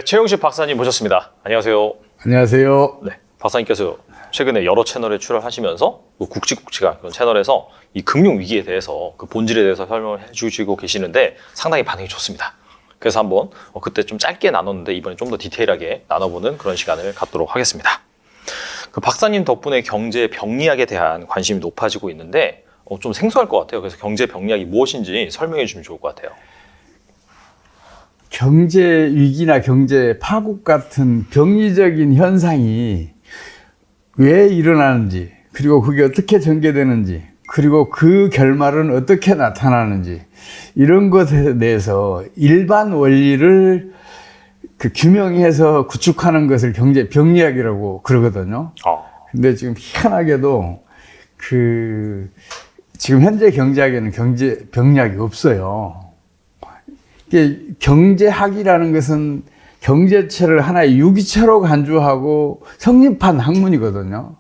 네, 최용식 박사님 모셨습니다. 안녕하세요. 안녕하세요. 네, 박사님께서 최근에 여러 채널에 출연하시면서 국지국지가 그런 채널에서 이 금융 위기에 대해서 그 본질에 대해서 설명을 해주시고 계시는데 상당히 반응이 좋습니다. 그래서 한번 그때 좀 짧게 나눴는데 이번에 좀 더 디테일하게 나눠보는 그런 시간을 갖도록 하겠습니다. 그 박사님 덕분에 경제 병리학에 대한 관심이 높아지고 있는데 좀 생소할 것 같아요. 그래서 경제 병리학이 무엇인지 설명해 주시면 좋을 것 같아요. 경제 위기나 경제 파국 같은 병리적인 현상이 왜 일어나는지, 그리고 그게 어떻게 전개되는지, 그리고 그 결말은 어떻게 나타나는지, 이런 것에 대해서 일반 원리를 규명해서 구축하는 것을 경제 병리학이라고 그러거든요. 근데 지금 희한하게도 지금 현재 경제학에는 경제 병리학이 없어요. 이게 경제학이라는 것은 경제체를 하나의 유기체로 간주하고 성립한 학문이거든요.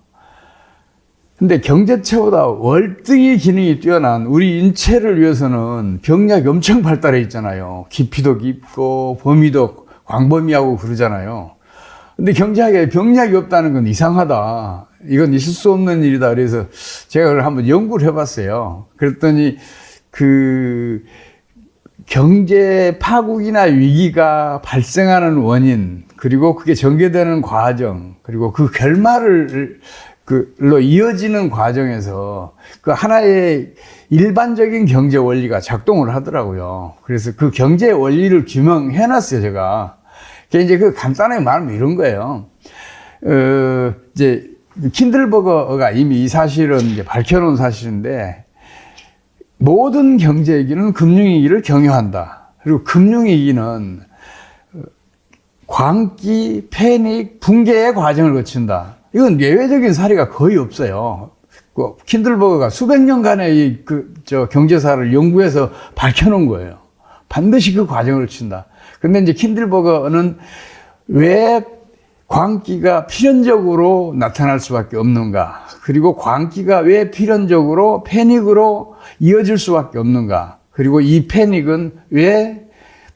근데 경제체보다 월등히 기능이 뛰어난 우리 인체를 위해서는 병리학이 엄청 발달해 있잖아요. 깊이도 깊고 범위도 광범위하고 그러잖아요. 근데 경제학에 병리학이 없다는 건 이상하다. 이건 있을 수 없는 일이다. 그래서 제가 그걸 한번 연구를 해봤어요. 그랬더니 경제 파국이나 위기가 발생하는 원인, 그리고 그게 전개되는 과정, 그리고 그 결말로 이어지는 과정에서 그 하나의 일반적인 경제 원리가 작동을 하더라고요. 그래서 그 경제 원리를 규명해 놨어요, 제가. 이제 간단하게 말하면 이런 거예요. 이제 킨들버거가 이미 이 사실은 이제 밝혀놓은 사실인데, 모든 경제위기는 금융위기를 경유한다. 그리고 금융위기는 광기, 패닉, 붕괴의 과정을 거친다. 이건 예외적인 사례가 거의 없어요. 킨들버거가 수백 년간의 경제사를 연구해서 밝혀놓은 거예요. 반드시 그 과정을 거친다. 근데 이제 킨들버거는 왜 광기가 필연적으로 나타날 수밖에 없는가? 그리고 광기가 왜 필연적으로 패닉으로 이어질 수밖에 없는가? 그리고 이 패닉은 왜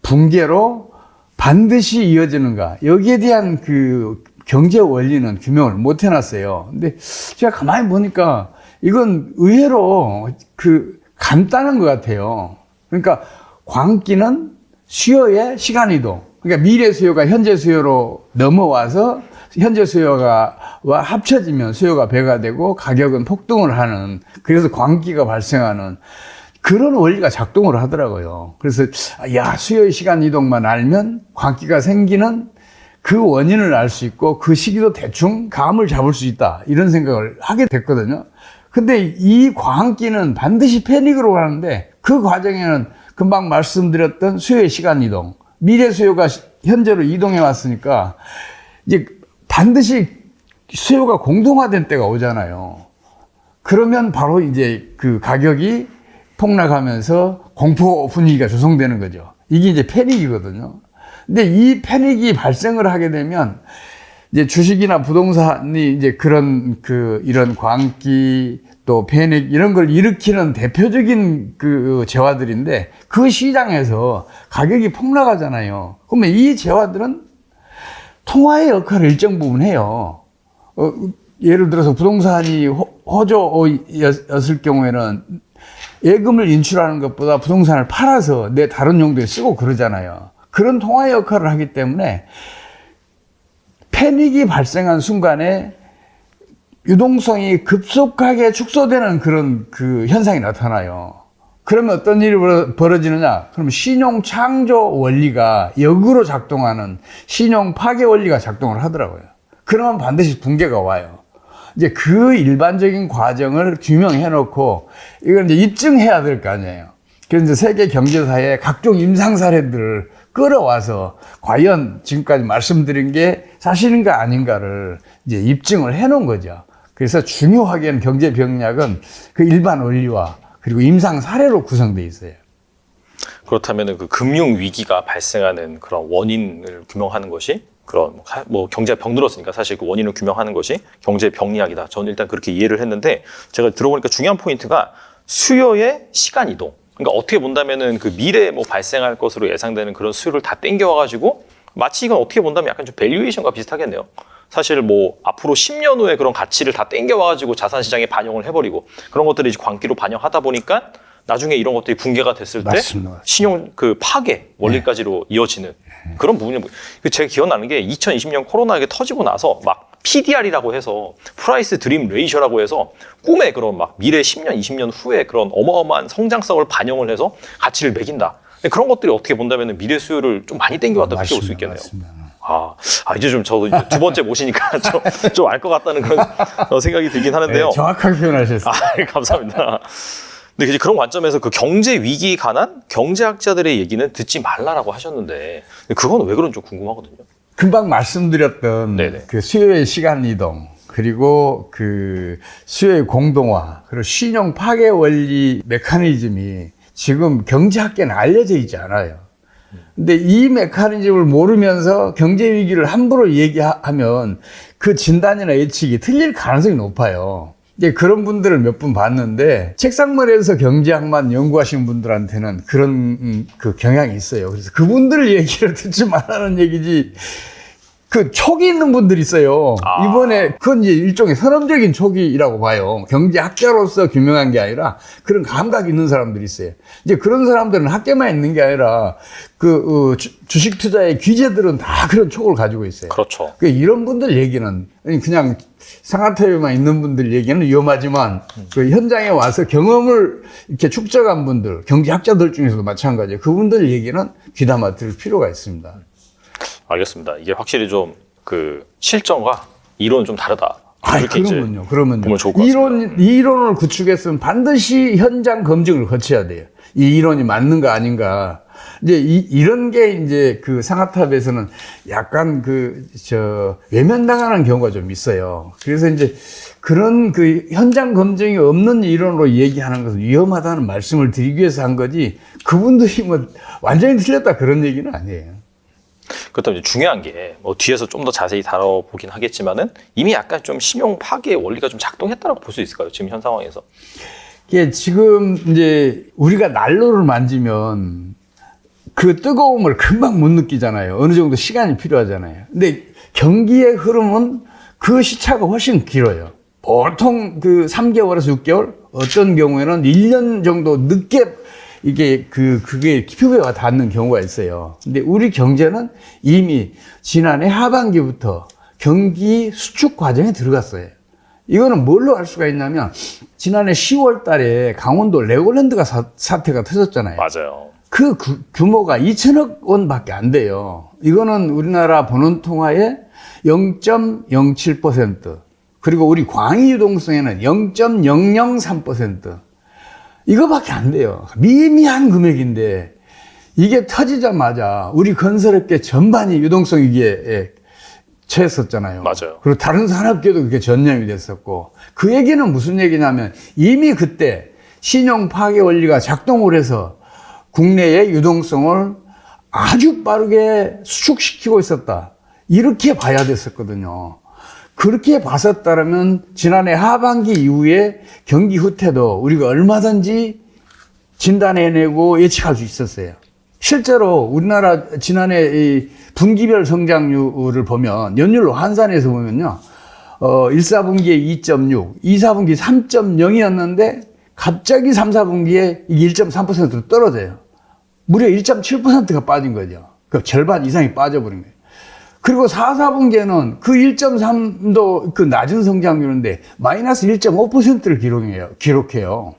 붕괴로 반드시 이어지는가? 여기에 대한 경제 원리는 규명을 못 해놨어요. 근데 제가 가만히 보니까 이건 의외로 간단한 것 같아요. 그러니까 광기는 수요의 시간 이동. 그러니까 미래 수요가 현재 수요로 넘어와서 현재 수요와 합쳐지면 수요가 배가 되고 가격은 폭등을 하는, 그래서 광기가 발생하는 그런 원리가 작동을 하더라고요. 그래서 수요의 시간 이동만 알면 광기가 생기는 그 원인을 알 수 있고 그 시기도 대충 감을 잡을 수 있다, 이런 생각을 하게 됐거든요. 근데 이 광기는 반드시 패닉으로 가는데 그 과정에는 금방 말씀드렸던 수요의 시간 이동, 미래 수요가 현재로 이동해 왔으니까 이제 반드시 수요가 공동화된 때가 오잖아요. 그러면 바로 이제 가격이 폭락하면서 공포 분위기가 조성되는 거죠. 이게 이제 패닉이거든요. 근데 이 패닉이 발생을 하게 되면 이제 주식이나 부동산이 이제 이런 광기 또 패닉 이런 걸 일으키는 대표적인 재화들인데, 그 시장에서 가격이 폭락하잖아요. 그러면 이 재화들은 통화의 역할을 일정 부분 해요. 예를 들어서 부동산이 호조였을 경우에는 예금을 인출하는 것보다 부동산을 팔아서 내 다른 용도에 쓰고 그러잖아요. 그런 통화의 역할을 하기 때문에 패닉이 발생한 순간에 유동성이 급속하게 축소되는 그런 현상이 나타나요. 그러면 어떤 일이 벌어지느냐? 그러면 신용 창조 원리가 역으로 작동하는 신용 파괴 원리가 작동을 하더라고요. 그러면 반드시 붕괴가 와요. 이제 그 일반적인 과정을 규명해 놓고 이걸 이제 입증해야 될 거 아니에요. 그래서 이제 세계 경제사의 각종 임상 사례들을 끌어와서 과연 지금까지 말씀드린 게 사실인가 아닌가를 이제 입증을 해 놓은 거죠. 그래서 중요하게는 경제 병리학은 그 일반 원리와 그리고 임상 사례로 구성되어 있어요. 그렇다면 그 금융 위기가 발생하는 그런 원인을 규명하는 것이 경제 병들었으니까 사실 그 원인을 규명하는 것이 경제 병리학이다. 저는 일단 그렇게 이해를 했는데, 제가 들어보니까 중요한 포인트가 수요의 시간 이동. 그러니까 어떻게 본다면은 미래에 발생할 것으로 예상되는 그런 수요를 다 땡겨와가지고 마치 이건 어떻게 본다면 약간 좀 밸류에이션과 비슷하겠네요. 사실 뭐 앞으로 10년 후에 그런 가치를 다 땡겨와가지고 자산 시장에 반영을 해버리고 그런 것들을 이제 광기로 반영하다 보니까 나중에 이런 것들이 붕괴가 됐을 때 맞습니다. 신용 그 파괴 원리까지로 이어지는 그런 부분이 제가 기억나는 게 2020년 코로나가 터지고 나서 막 PDR이라고 해서 프라이스 드림 레이셔라고 해서 꿈의 그런 막 미래 10년, 20년 후에 그런 어마어마한 성장성을 반영을 해서 가치를 매긴다. 근데 그런 것들이 어떻게 본다면 미래 수요를 좀 많이 땡겨왔다 그렇게 볼 수 있겠네요. 맞습니다. 이제 좀 저도 이제 두 번째 모시니까 좀 알 것 같다는 그런 생각이 들긴 하는데요. 네, 정확하게 표현하셨어요. 감사합니다. 근데 이제 그런 관점에서 그 경제 위기에 관한 경제학자들의 얘기는 듣지 말라라고 하셨는데 그건 왜 그런지 좀 궁금하거든요. 금방 말씀드렸던 네네. 그 수요의 시간 이동, 그리고 그 수요의 공동화, 그리고 신용 파괴 원리 메커니즘이 지금 경제학계는 알려져 있지 않아요. 근데 이 메커니즘을 모르면서 경제 위기를 함부로 얘기하면 그 진단이나 예측이 틀릴 가능성이 높아요. 이제 그런 분들을 몇 분 봤는데 책상머리에서 경제학만 연구하시는 분들한테는 그런 그 경향이 있어요. 그래서 그분들 얘기를 듣지 말라는 얘기지. 그 촉이 있는 분들이 있어요. 이번에 그건 이제 일종의 선험적인 촉이라고 봐요. 경제학자로서 규명한 게 아니라 그런 감각이 있는 사람들이 있어요. 이제 그런 사람들은 학계만 있는 게 아니라 주식 투자의 귀재들은 다 그런 촉을 가지고 있어요. 그렇죠. 그러니까 이런 분들 얘기는 그냥 상하탑에만 있는 분들 얘기는 위험하지만 그 현장에 와서 경험을 이렇게 축적한 분들, 경제학자들 중에서도 마찬가지예요. 그분들 얘기는 귀담아 들을 필요가 있습니다. 알겠습니다. 이게 확실히 좀 그 실전과 이론은 좀 다르다. 이렇게 그러면요. 보면 좋을 것 같습니다. 이론을 구축했으면 반드시 현장 검증을 거쳐야 돼요. 이 이론이 맞는가 아닌가. 이제 이런 게 이제 그 상하탑에서는 약간 외면당하는 경우가 좀 있어요. 그래서 이제 그런 그 현장 검증이 없는 이론으로 얘기하는 것은 위험하다는 말씀을 드리기 위해서 한 거지, 그분들이 뭐 완전히 틀렸다 그런 얘기는 아니에요. 그렇다면 이제 중요한 게 뭐 뒤에서 좀 더 자세히 다뤄보긴 하겠지만은 이미 약간 좀 신용 파괴 원리가 좀 작동했다라고 볼 수 있을까요? 지금 현 상황에서. 이게 지금 이제 우리가 난로를 만지면 그 뜨거움을 금방 못 느끼잖아요. 어느 정도 시간이 필요하잖아요. 근데 경기의 흐름은 그 시차가 훨씬 길어요. 보통 그 3개월에서 6개월, 어떤 경우에는 1년 정도 늦게 그게 피부에 닿는 경우가 있어요. 근데 우리 경제는 이미 지난해 하반기부터 경기 수축 과정에 들어갔어요. 이거는 뭘로 알 수가 있냐면, 지난해 10월 달에 강원도 레고랜드가 사태가 터졌잖아요. 맞아요. 그 규모가 2천억 원밖에 안 돼요. 이거는 우리나라 본원통화의 0.07%, 그리고 우리 광의 유동성에는 0.003%. 이거밖에 안 돼요. 미미한 금액인데 이게 터지자마자 우리 건설업계 전반이 유동성 위기에 처했었잖아요. 맞아요. 그리고 다른 산업계도 그게 전염이 됐었고, 그 얘기는 무슨 얘기냐면 이미 그때 신용 파괴 원리가 작동을 해서 국내의 유동성을 아주 빠르게 수축시키고 있었다. 이렇게 봐야 됐었거든요. 그렇게 봤었다면 지난해 하반기 이후에 경기 후퇴도 우리가 얼마든지 진단해내고 예측할 수 있었어요. 실제로 우리나라 지난해 이 분기별 성장률을 보면 연율로 환산해서 보면요, 1, 4분기에 2.6, 2, 4분기 3.0이었는데 갑자기 3, 4분기에 이게 1.3%로 떨어져요. 무려 1.7%가 빠진 거죠. 그 절반 이상이 빠져버린 거예요. 그리고 4, 4분기에는 그 1.3도 그 낮은 성장률인데 마이너스 1.5%를 기록해요.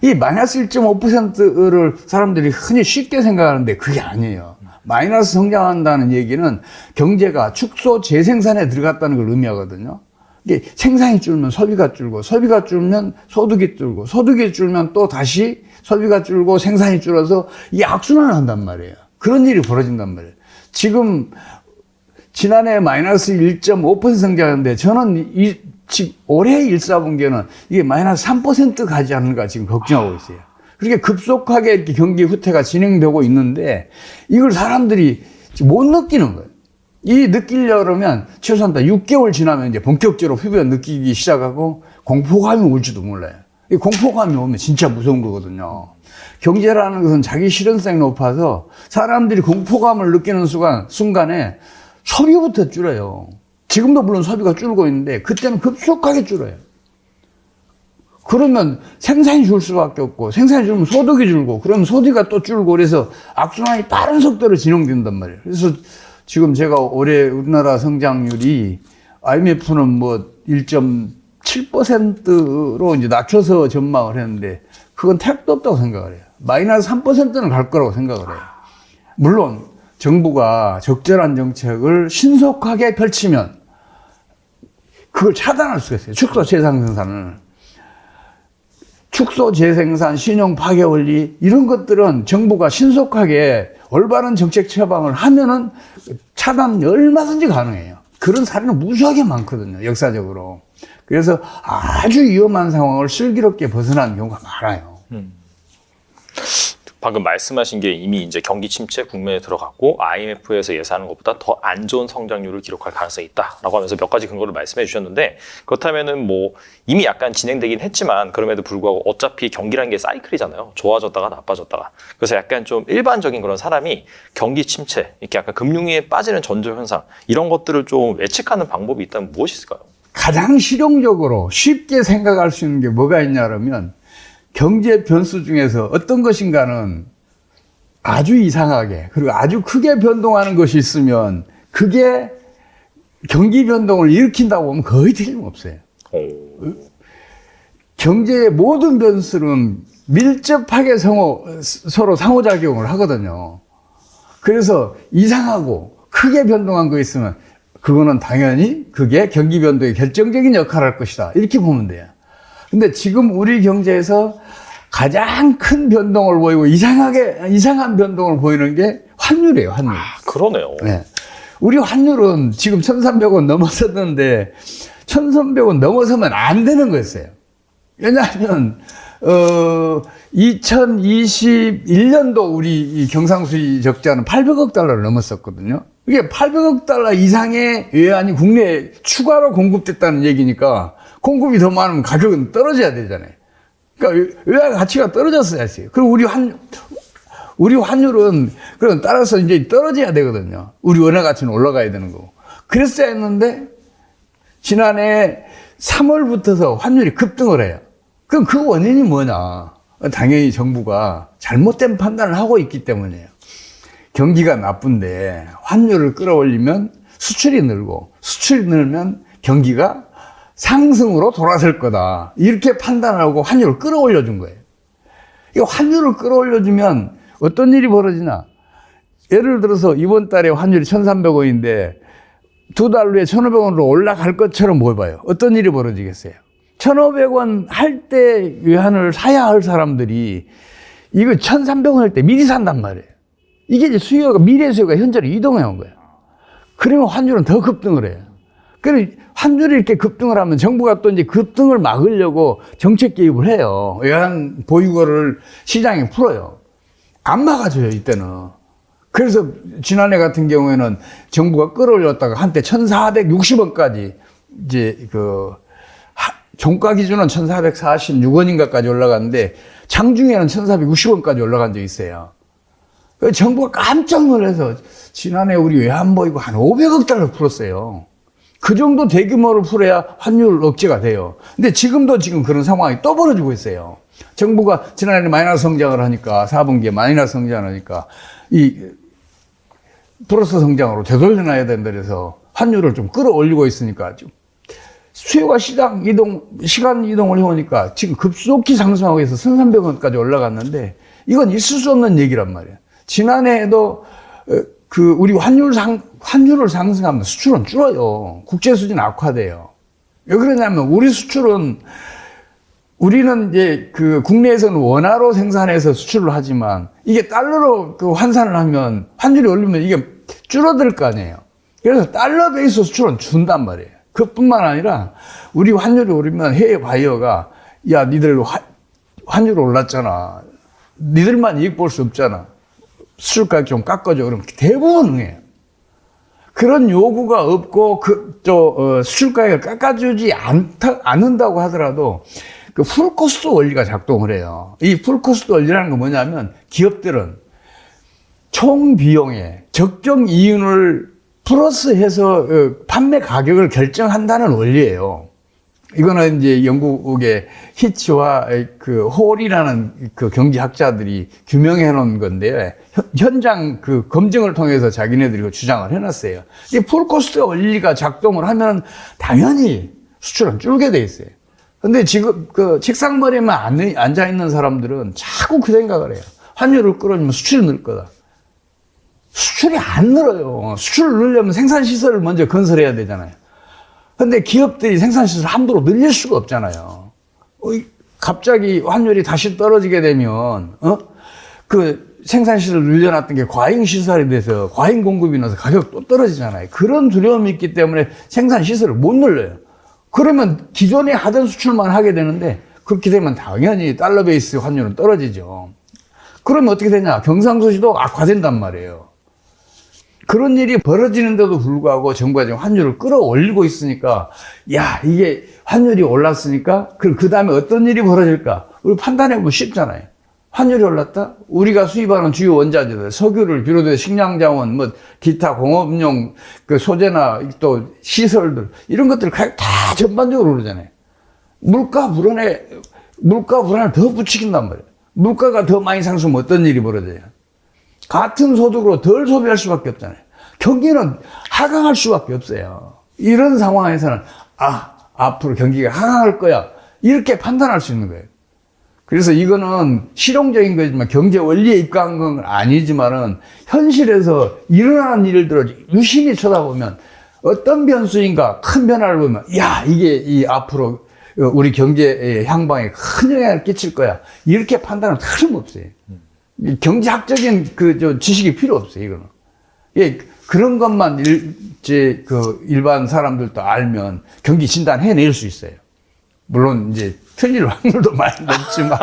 이 마이너스 1.5%를 사람들이 흔히 쉽게 생각하는데 그게 아니에요. 마이너스 성장한다는 얘기는 경제가 축소 재생산에 들어갔다는 걸 의미하거든요. 이게 생산이 줄면 소비가 줄고, 소비가 줄면 소득이 줄고, 소득이 줄면 또 다시 소비가 줄고 생산이 줄어서 이 악순환을 한단 말이에요. 그런 일이 벌어진단 말이에요. 지금 지난해 마이너스 1.5% 성장하는데 저는 올해 1, 4분기에는 이게 마이너스 3% 가지 않는가 지금 걱정하고 있어요. 그렇게 급속하게 이렇게 경기 후퇴가 진행되고 있는데 이걸 사람들이 못 느끼는 거예요. 이 느끼려면 최소한 6개월 지나면 이제 본격적으로 피부에 느끼기 시작하고 공포감이 올지도 몰라요. 이 공포감이 오면 진짜 무서운 거거든요. 경제라는 것은 자기 실현성이 높아서 사람들이 공포감을 느끼는 순간에 소비부터 줄어요. 지금도 물론 소비가 줄고 있는데 그때는 급속하게 줄어요. 그러면 생산이 줄 수밖에 없고 생산이 줄면 소득이 줄고 그러면 소득이 또 줄고 그래서 악순환이 빠른 속도로 진행된단 말이에요. 그래서 지금 제가 올해 우리나라 성장률이 IMF는 뭐 1.7%로 이제 낮춰서 전망을 했는데 그건 택도 없다고 생각을 해요. 마이너스 3%는 갈 거라고 생각을 해요. 물론 정부가 적절한 정책을 신속하게 펼치면 그걸 차단할 수가 있어요. 축소 재생산을. 축소 재생산, 신용 파괴 원리 이런 것들은 정부가 신속하게 올바른 정책 처방을 하면은 차단이 얼마든지 가능해요. 그런 사례는 무수하게 많거든요. 역사적으로. 그래서 아주 위험한 상황을 슬기롭게 벗어나는 경우가 많아요. 방금 말씀하신 게 이미 이제 경기 침체 국면에 들어갔고 IMF에서 예상하는 것보다 더 안 좋은 성장률을 기록할 가능성이 있다라고 하면서 몇 가지 근거를 말씀해 주셨는데 그렇다면은 뭐 이미 약간 진행되긴 했지만 그럼에도 불구하고 어차피 경기라는 게 사이클이잖아요. 좋아졌다가 나빠졌다가. 그래서 약간 좀 일반적인 그런 사람이 경기 침체, 이렇게 약간 금융위에 빠지는 전조 현상 이런 것들을 좀 예측하는 방법이 있다면 무엇이 있을까요? 가장 실용적으로 쉽게 생각할 수 있는 게 뭐가 있냐면 경제 변수 중에서 어떤 것인가는 아주 이상하게 그리고 아주 크게 변동하는 것이 있으면 그게 경기 변동을 일으킨다고 보면 거의 틀림없어요. 경제의 모든 변수는 밀접하게 서로 상호작용을 하거든요. 그래서 이상하고 크게 변동한 거 있으면 그거는 당연히 그게 경기 변동에 결정적인 역할을 할 것이다. 이렇게 보면 돼요. 근데 지금 우리 경제에서 가장 큰 변동을 보이고 이상한 변동을 보이는 게 환율이에요, 환율. 그러네요. 네. 우리 환율은 지금 1,300원 넘어섰는데 1,300원 넘어서면 안 되는 거였어요. 왜냐하면 2021년도 우리 이 경상수지 적자는 800억 달러를 넘었었거든요. 이게 800억 달러 이상의 외환이 국내에 추가로 공급됐다는 얘기니까 공급이 더 많으면 가격은 떨어져야 되잖아요. 그러니까 외환 가치가 떨어졌어야지. 그리고 우리 환율은 그럼 따라서 이제 떨어져야 되거든요. 우리 원화 가치는 올라가야 되는 거고. 그랬어야 했는데 지난해 3월부터서 환율이 급등을 해요. 그럼 그 원인이 뭐냐? 당연히 정부가 잘못된 판단을 하고 있기 때문이에요. 경기가 나쁜데 환율을 끌어올리면 수출이 늘고 수출이 늘면 경기가 상승으로 돌아설 거다. 이렇게 판단하고 환율을 끌어올려 준 거예요. 이 환율을 끌어올려 주면 어떤 일이 벌어지나? 예를 들어서 이번 달에 환율이 1,300원인데 두 달 후에 1,500원으로 올라갈 것처럼 보여봐요. 어떤 일이 벌어지겠어요? 1,500원 할 때 외환을 사야 할 사람들이 이거 1,300원 할 때 미리 산단 말이에요. 이게 이제 미래 수요가 현재로 이동해 온 거예요. 그러면 환율은 더 급등을 해요. 그래서 환율이 이렇게 급등을 하면 정부가 또 이제 급등을 막으려고 정책 개입을 해요. 외환 보유고를 시장에 풀어요. 안 막아줘요, 이때는. 그래서 지난해 같은 경우에는 정부가 끌어올렸다가 한때 1,460원까지 이제 종가 기준은 1,446원인가까지 올라갔는데 장중에는 1,460원까지 올라간 적이 있어요. 정부가 깜짝 놀라서 지난해 우리 외환 보유고 한 500억 달러 풀었어요. 그 정도 대규모로 풀어야 환율 억제가 돼요. 근데 지금 그런 상황이 또 벌어지고 있어요. 정부가 지난해 마이너스 성장을 하니까 4분기에 마이너스 성장을 하니까 이 플러스 성장으로 되돌려놔야 된다 그래서 환율을 좀 끌어올리고 있으니까 수요가 시간 이동을 해오니까 지금 급속히 상승하고 있어 1,300원까지 올라갔는데 이건 있을 수 없는 얘기란 말이에요. 지난해에도 우리 환율을 상승하면 수출은 줄어요. 국제 수준 악화돼요. 왜 그러냐면 우리는 이제 국내에서는 원화로 생산해서 수출을 하지만 이게 달러로 환산을 하면 환율이 올리면 이게 줄어들 거 아니에요. 그래서 달러 베이스 수출은 준단 말이에요. 그뿐만 아니라 우리 환율이 오르면 해외 바이어가 야, 니들 환율 올랐잖아. 니들만 이익 볼 수 없잖아. 수출 가격 좀 깎아줘. 그러면 대부분 응해요. 그런 요구가 없고 수출 가격을 깎아주지 않는다고 하더라도 그 풀코스트 원리가 작동을 해요. 이 풀코스트 원리라는 건 뭐냐면 기업들은 총 비용에 적정 이윤을 플러스해서 판매 가격을 결정한다는 원리예요. 이거는 이제 영국의 히치와 그 홀이라는 그 경제학자들이 규명해 놓은 건데 현장 그 검증을 통해서 자기네들이 그 주장을 해놨어요. 이 풀코스트 원리가 작동을 하면 당연히 수출은 줄게 돼 있어요. 근데 지금 그 책상머리에만 앉아 있는 사람들은 자꾸 그 생각을 해요. 환율을 끌어주면 수출이 늘 거다. 수출이 안 늘어요. 수출을 늘려면 생산시설을 먼저 건설해야 되잖아요. 근데 기업들이 생산시설을 함부로 늘릴 수가 없잖아요. 갑자기 환율이 다시 떨어지게 되면, 그 생산시설을 늘려놨던 게 과잉시설이 돼서 과잉 공급이 나서 가격 또 떨어지잖아요. 그런 두려움이 있기 때문에 생산시설을 못 늘려요. 그러면 기존에 하던 수출만 하게 되는데 그렇게 되면 당연히 달러 베이스 환율은 떨어지죠. 그러면 어떻게 되냐? 경상수지도 악화된단 말이에요. 그런 일이 벌어지는데도 불구하고 정부가 지금 환율을 끌어올리고 있으니까, 야, 이게 환율이 올랐으니까, 그 다음에 어떤 일이 벌어질까? 우리 판단해보면 쉽잖아요. 환율이 올랐다? 우리가 수입하는 주요 원자재들, 석유를 비롯해 식량자원, 뭐, 기타 공업용 그 소재나 또 시설들, 이런 것들 다 전반적으로 오르잖아요. 물가 불안을 더 부추긴단 말이에요. 물가가 더 많이 상승하면 어떤 일이 벌어져요? 같은 소득으로 덜 소비할 수밖에 없잖아요. 경기는 하강할 수밖에 없어요. 이런 상황에서는 앞으로 경기가 하강할 거야. 이렇게 판단할 수 있는 거예요. 그래서 이거는 실용적인 거지만 경제 원리에 입각한 건 아니지만은 현실에서 일어나는 일들을 유심히 쳐다보면 어떤 변수인가 큰 변화를 보면 이게 앞으로 우리 경제 향방에 큰 영향을 끼칠 거야. 이렇게 판단은 틀림없어요. 경제학적인 지식이 필요 없어요, 이거는. 예, 그런 것만 일반 사람들도 알면 경기 진단 해낼 수 있어요. 물론 이제 틀릴 확률도 많이 높지만.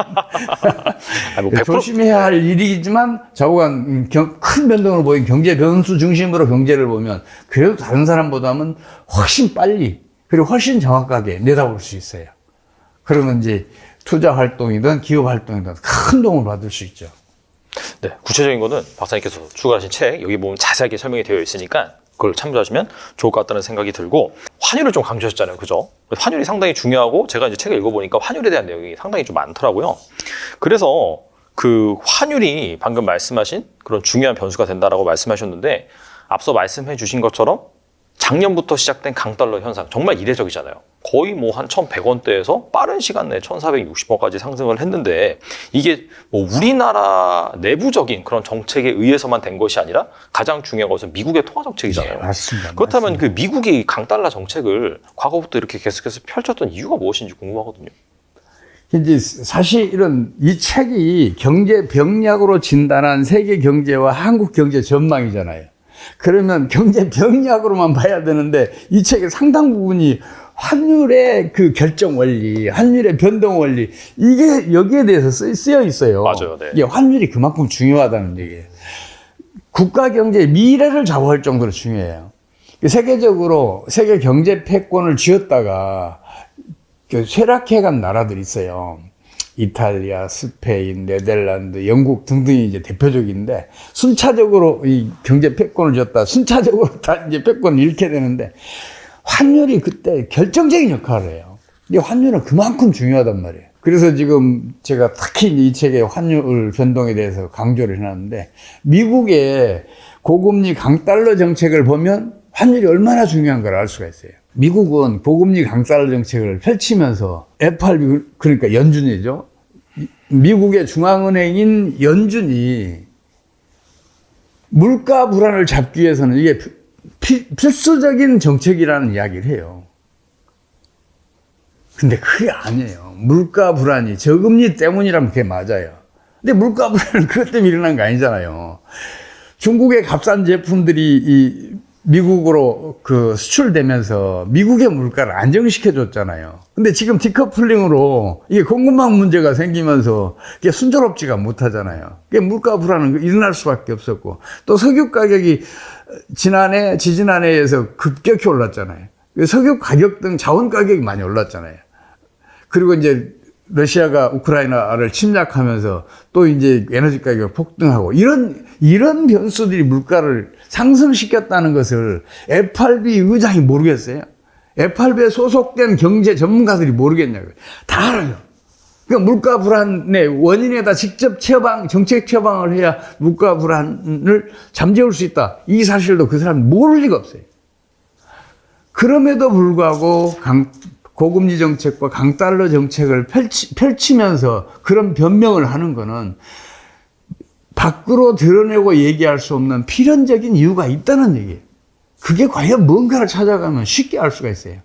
뭐 100%... 조심해야 할 일이지만 좌우간 큰 변동을 보인 경제 변수 중심으로 경제를 보면 그래도 다른 사람보다는 훨씬 빨리 그리고 훨씬 정확하게 내다볼 수 있어요. 그러면 이제 투자 활동이든 기업 활동이든 큰 도움을 받을 수 있죠. 네, 구체적인 거는 박사님께서 추가하신 책 여기 보면 자세하게 설명이 되어 있으니까 그걸 참조하시면 좋을 것 같다는 생각이 들고 환율을 좀 강조하셨잖아요, 그죠? 환율이 상당히 중요하고 제가 이제 책을 읽어보니까 환율에 대한 내용이 상당히 좀 많더라고요. 그래서 그 환율이 방금 말씀하신 그런 중요한 변수가 된다라고 말씀하셨는데 앞서 말씀해 주신 것처럼 작년부터 시작된 강달러 현상 정말 이례적이잖아요. 거의 뭐 한 1,100원대에서 빠른 시간 내에 1,460원까지 상승을 했는데 이게 뭐 우리나라 내부적인 그런 정책에 의해서만 된 것이 아니라 가장 중요한 것은 미국의 통화 정책이잖아요. 네, 맞습니다. 그렇다면 맞습니다. 그 미국이 강달러 정책을 과거부터 이렇게 계속해서 펼쳤던 이유가 무엇인지 궁금하거든요. 이제 사실 이 책이 경제 병약으로 진단한 세계 경제와 한국 경제 전망이잖아요. 그러면 경제 병약으로만 봐야 되는데 이 책의 상당 부분이 환율의 그 결정 원리, 환율의 변동 원리, 이게 여기에 대해서 쓰여 있어요. 맞아요. 네. 이게 환율이 그만큼 중요하다는 얘기예요. 국가 경제의 미래를 좌우할 정도로 중요해요. 세계적으로 세계 경제 패권을 쥐었다가 쇠락해간 나라들이 있어요. 이탈리아, 스페인, 네덜란드, 영국 등등이 이제 대표적인데 순차적으로 이 경제 패권을 쥐었다. 순차적으로 다 이제 패권을 잃게 되는데 환율이 그때 결정적인 역할을 해요. 이 환율은 그만큼 중요하단 말이에요. 그래서 지금 제가 특히 이 책의 환율 변동에 대해서 강조를 해놨는데 미국의 고금리 강달러 정책을 보면 환율이 얼마나 중요한 걸 알 수가 있어요. 미국은 고금리 강달러 정책을 펼치면서 FRB, 그러니까 연준이죠. 미국의 중앙은행인 연준이 물가 불안을 잡기 위해서는 이게 필수적인 정책이라는 이야기를 해요. 근데 그게 아니에요. 물가 불안이 저금리 때문이라면 그게 맞아요. 근데 물가 불안은 그것 때문에 일어난 거 아니잖아요. 중국의 값싼 제품들이 미국으로 수출되면서 미국의 물가를 안정시켜줬잖아요. 근데 지금 디커플링으로 이게 공급망 문제가 생기면서 이게 순조롭지가 못하잖아요. 물가 불안은 일어날 수밖에 없었고, 또 석유 가격이 지지난해에서 급격히 올랐잖아요. 석유 가격 등 자원 가격이 많이 올랐잖아요. 그리고 이제 러시아가 우크라이나를 침략하면서 또 이제 에너지 가격이 폭등하고 이런 변수들이 물가를 상승시켰다는 것을 FRB 의장이 모르겠어요. FRB에 소속된 경제 전문가들이 모르겠냐고요. 다 알아요. 그러니까 물가 불안의 원인에다 직접 정책 처방을 해야 물가 불안을 잠재울 수 있다. 이 사실도 그 사람이 모를 리가 없어요. 그럼에도 불구하고 고금리 정책과 강달러 정책을 펼치면서 그런 변명을 하는 거는 밖으로 드러내고 얘기할 수 없는 필연적인 이유가 있다는 얘기예요. 그게 과연 뭔가를 찾아가면 쉽게 알 수가 있어요.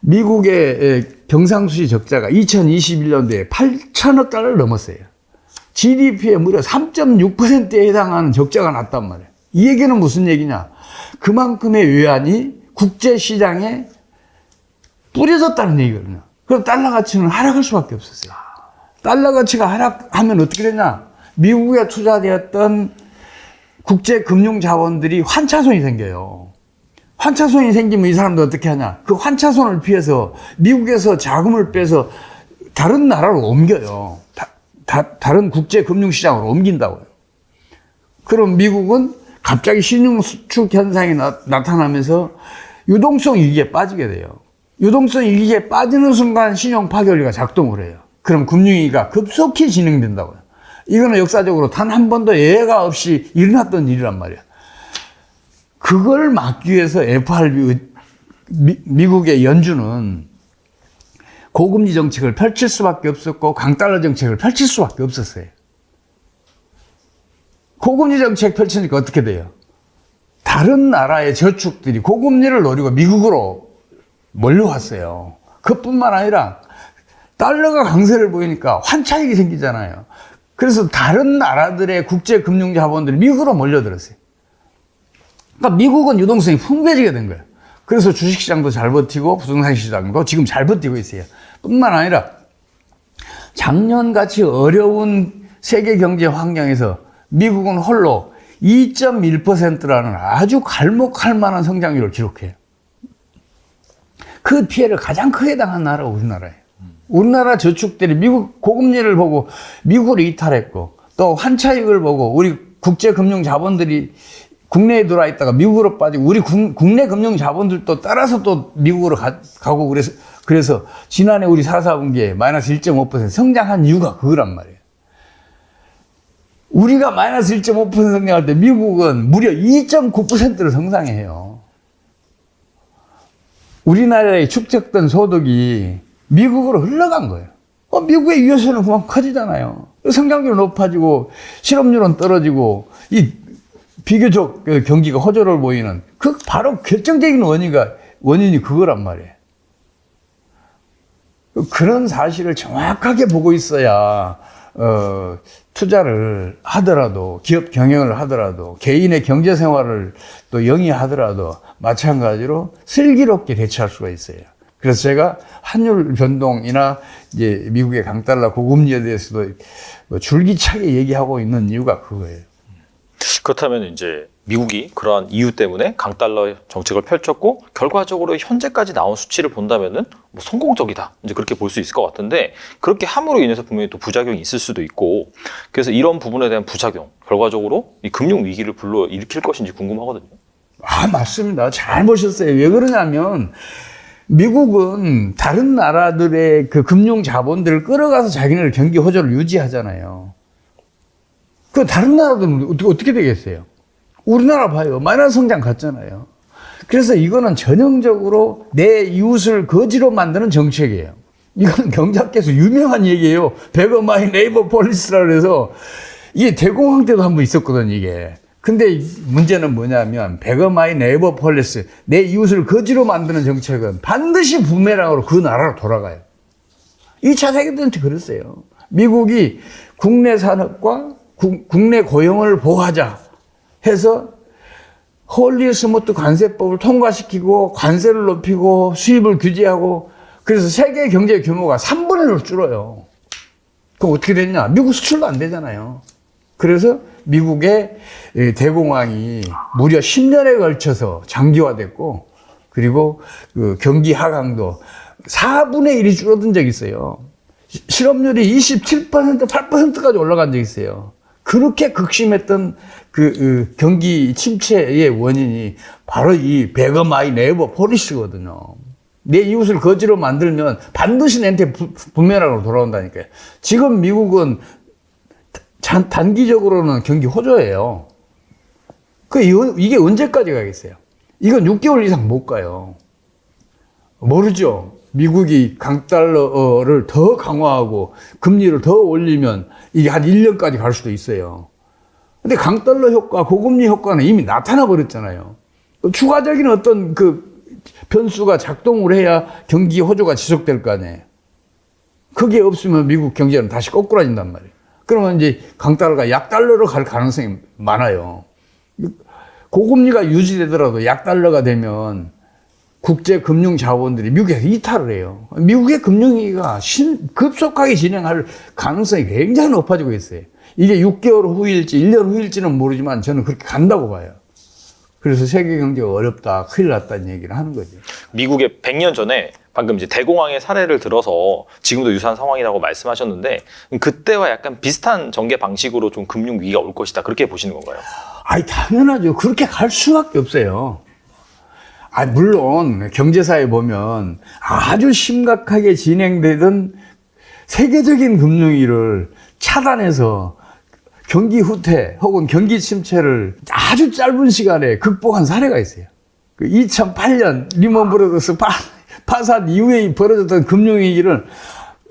미국의 경상수지 적자가 2021년도에 8천억 달러를 넘었어요. GDP의 무려 3.6%에 해당하는 적자가 났단 말이에요. 이 얘기는 무슨 얘기냐? 그만큼의 외환이 국제시장에 뿌려졌다는 얘기거든요. 그럼 달러 가치는 하락할 수밖에 없었어요. 달러 가치가 하락하면 어떻게 되냐? 미국에 투자되었던 국제 금융 자본들이 환차손이 생겨요. 환차손이 생기면 이 사람도 어떻게 하냐? 그 환차손을 피해서 미국에서 자금을 빼서 다른 나라로 옮겨요. 다른 국제 금융 시장으로 옮긴다고요. 그럼 미국은 갑자기 신흥수축 현상이 나타나면서 유동성 위기에 빠지게 돼요. 유동성 위기에 빠지는 순간 신용 파괴율이 작동을 해요. 그럼 금융위기가 급속히 진행된다고요. 이거는 역사적으로 단 한 번도 예외가 없이 일어났던 일이란 말이에요. 그걸 막기 위해서 FRB, 미국의 연준은 고금리 정책을 펼칠 수밖에 없었고 강달러 정책을 펼칠 수밖에 없었어요. 고금리 정책 펼치니까 어떻게 돼요? 다른 나라의 저축들이 고금리를 노리고 미국으로 몰려왔어요. 그뿐만 아니라 달러가 강세를 보이니까 환차익이 생기잖아요. 그래서 다른 나라들의 국제금융자본들이 미국으로 몰려들었어요. 그러니까 미국은 유동성이 풍부해지게 된 거예요. 그래서 주식시장도 잘 버티고 부동산 시장도 지금 잘 버티고 있어요. 뿐만 아니라 작년같이 어려운 세계 경제 환경에서 미국은 홀로 2.1%라는 아주 갈목할 만한 성장률을 기록해요. 그 피해를 가장 크게 당한 나라가 우리나라예요. 우리나라 저축들이 미국 고금리를 보고 미국으로 이탈했고 또 환차익을 보고 우리 국제금융 자본들이 국내에 들어와 있다가 미국으로 빠지고 우리 국내 금융 자본들도 따라서 또 미국으로 가고 그래서 지난해 우리 4분기에 마이너스 1.5% 성장한 이유가 그거란 말이에요. 우리가 마이너스 1.5% 성장할 때 미국은 무려 2.9%를 성장해요. 우리나라에 축적된 소득이 미국으로 흘러간 거예요. 미국의 유효세는 그만 커지잖아요. 성장률은 높아지고 실업률은 떨어지고 이 비교적 경기가 호조를 보이는 그 바로 결정적인 원인이 그거란 말이에요. 그런 사실을 정확하게 보고 있어야 투자를 하더라도 기업 경영을 하더라도 개인의 경제 생활을 또 영위하더라도 마찬가지로 슬기롭게 대처할 수가 있어요. 그래서 제가 환율 변동이나 이제 미국의 강달러 고금리에 대해서도 줄기차게 얘기하고 있는 이유가 그거예요. 그렇다면 이제 미국이 그러한 이유 때문에 강달러 정책을 펼쳤고 결과적으로 현재까지 나온 수치를 본다면은 뭐 성공적이다 이제 그렇게 볼 수 있을 것 같은데 그렇게 함으로 인해서 분명히 또 부작용이 있을 수도 있고 그래서 이런 부분에 대한 부작용 결과적으로 이 금융 위기를 불러일으킬 것인지 궁금하거든요. 맞습니다. 잘 보셨어요. 왜 그러냐면 미국은 다른 나라들의 그 금융 자본들을 끌어가서 자기네들 경기 호조를 유지하잖아요. 그 다른 나라들은 어떻게 되겠어요? 우리나라 봐요. 마이너스 성장 갔잖아요. 그래서 이거는 전형적으로 내 이웃을 거지로 만드는 정책이에요. 이거는 경제학계에서 유명한 얘기예요. 베거 마이 네이버 폴리스라고 해서 이게 대공황 때도 한번 있었거든 이게. 근데 문제는 뭐냐면 베거 마이 네이버 폴리스 내 이웃을 거지로 만드는 정책은 반드시 부메랑으로 그 나라로 돌아가요. 2차 세계대전 때 그랬어요. 미국이 국내 산업과 국내 고용을 보호하자 해서 홀리 스무트 관세법을 통과시키고 관세를 높이고 수입을 규제하고 그래서 세계 경제 규모가 3분의 1로 줄어요. 그럼 어떻게 됐냐? 미국 수출도 안 되잖아요. 그래서 미국의 대공황이 무려 10년에 걸쳐서 장기화됐고 그리고 그 경기 하강도 4분의 1이 줄어든 적이 있어요. 실업률이 27%, 8%까지 올라간 적이 있어요. 그렇게 극심했던 경기 침체의 원인이 바로 이 베거 마이 네이버 폴리시거든요. 내 이웃을 거지로 만들면 반드시 내한테 부메랑으로 돌아온다니까요. 지금 미국은 단기적으로는 경기 호조예요. 이게 언제까지 가겠어요? 이건 6개월 이상 못 가요. 모르죠. 미국이 강달러를 더 강화하고 금리를 더 올리면 이게 한 1년까지 갈 수도 있어요. 근데 강달러 효과, 고금리 효과는 이미 나타나 버렸잖아요. 추가적인 어떤 변수가 작동을 해야 경기 호조가 지속될 거 아니에요. 그게 없으면 미국 경제는 다시 꼬꾸라진단 말이에요. 그러면 이제 강달러가 약달러로 갈 가능성이 많아요. 고금리가 유지되더라도 약달러가 되면 국제 금융 자본들이 미국에서 이탈을 해요. 미국의 금융위기가 급속하게 진행할 가능성이 굉장히 높아지고 있어요. 이게 6개월 후일지 1년 후일지는 모르지만 저는 그렇게 간다고 봐요. 그래서 세계 경제가 어렵다, 큰일 났다는 얘기를 하는 거죠. 미국의 100년 전에 방금 이제 대공황의 사례를 들어서 지금도 유사한 상황이라고 말씀하셨는데 그때와 약간 비슷한 전개 방식으로 좀 금융 위기가 올 것이다 그렇게 보시는 건가요? 아니 당연하죠. 그렇게 갈 수밖에 없어요. 물론 경제사에 보면 아주 심각하게 진행되던 세계적인 금융위기를 차단해서 경기 후퇴 혹은 경기 침체를 아주 짧은 시간에 극복한 사례가 있어요. 2008년 리먼 브러더스 파산 이후에 벌어졌던 금융위기를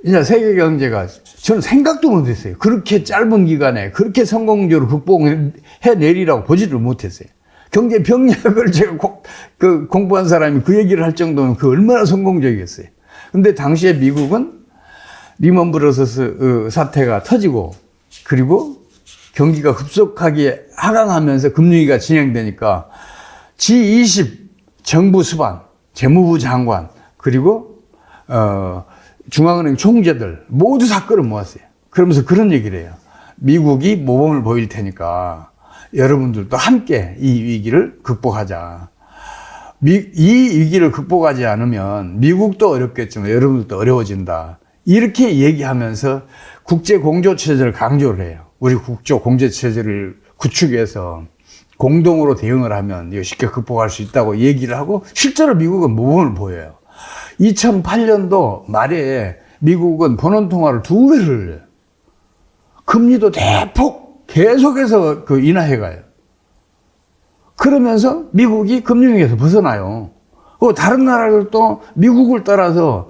이제 세계 경제가 저는 생각도 못했어요. 그렇게 짧은 기간에 그렇게 성공적으로 극복해내리라고 보지를 못했어요. 경제 병력을 제가 공부한 사람이 그 얘기를 할 정도면 얼마나 성공적이었어요. 근데 당시에 미국은 리먼 브러더스 사태가 터지고 그리고 경기가 급속하게 하강하면서 금융위기가 진행되니까 G20 정부 수반, 재무부 장관 그리고 중앙은행 총재들 모두 다 끌어모았어요. 그러면서 그런 얘기를 해요. 미국이 모범을 보일 테니까 여러분들도 함께 이 위기를 극복하자. 이 위기를 극복하지 않으면 미국도 어렵겠지만 여러분들도 어려워진다. 이렇게 얘기하면서 국제 공조 체제를 강조를 해요. 우리 국조 공조 체제를 구축해서 공동으로 대응을 하면 이거 쉽게 극복할 수 있다고 얘기를 하고 실제로 미국은 모범을 보여요. 2008년도 말에 미국은 번원통화를 2배를 흘려요. 금리도 대폭 계속해서 인하해가요. 그러면서 미국이 금융위기에서 벗어나요. 다른 나라들도 미국을 따라서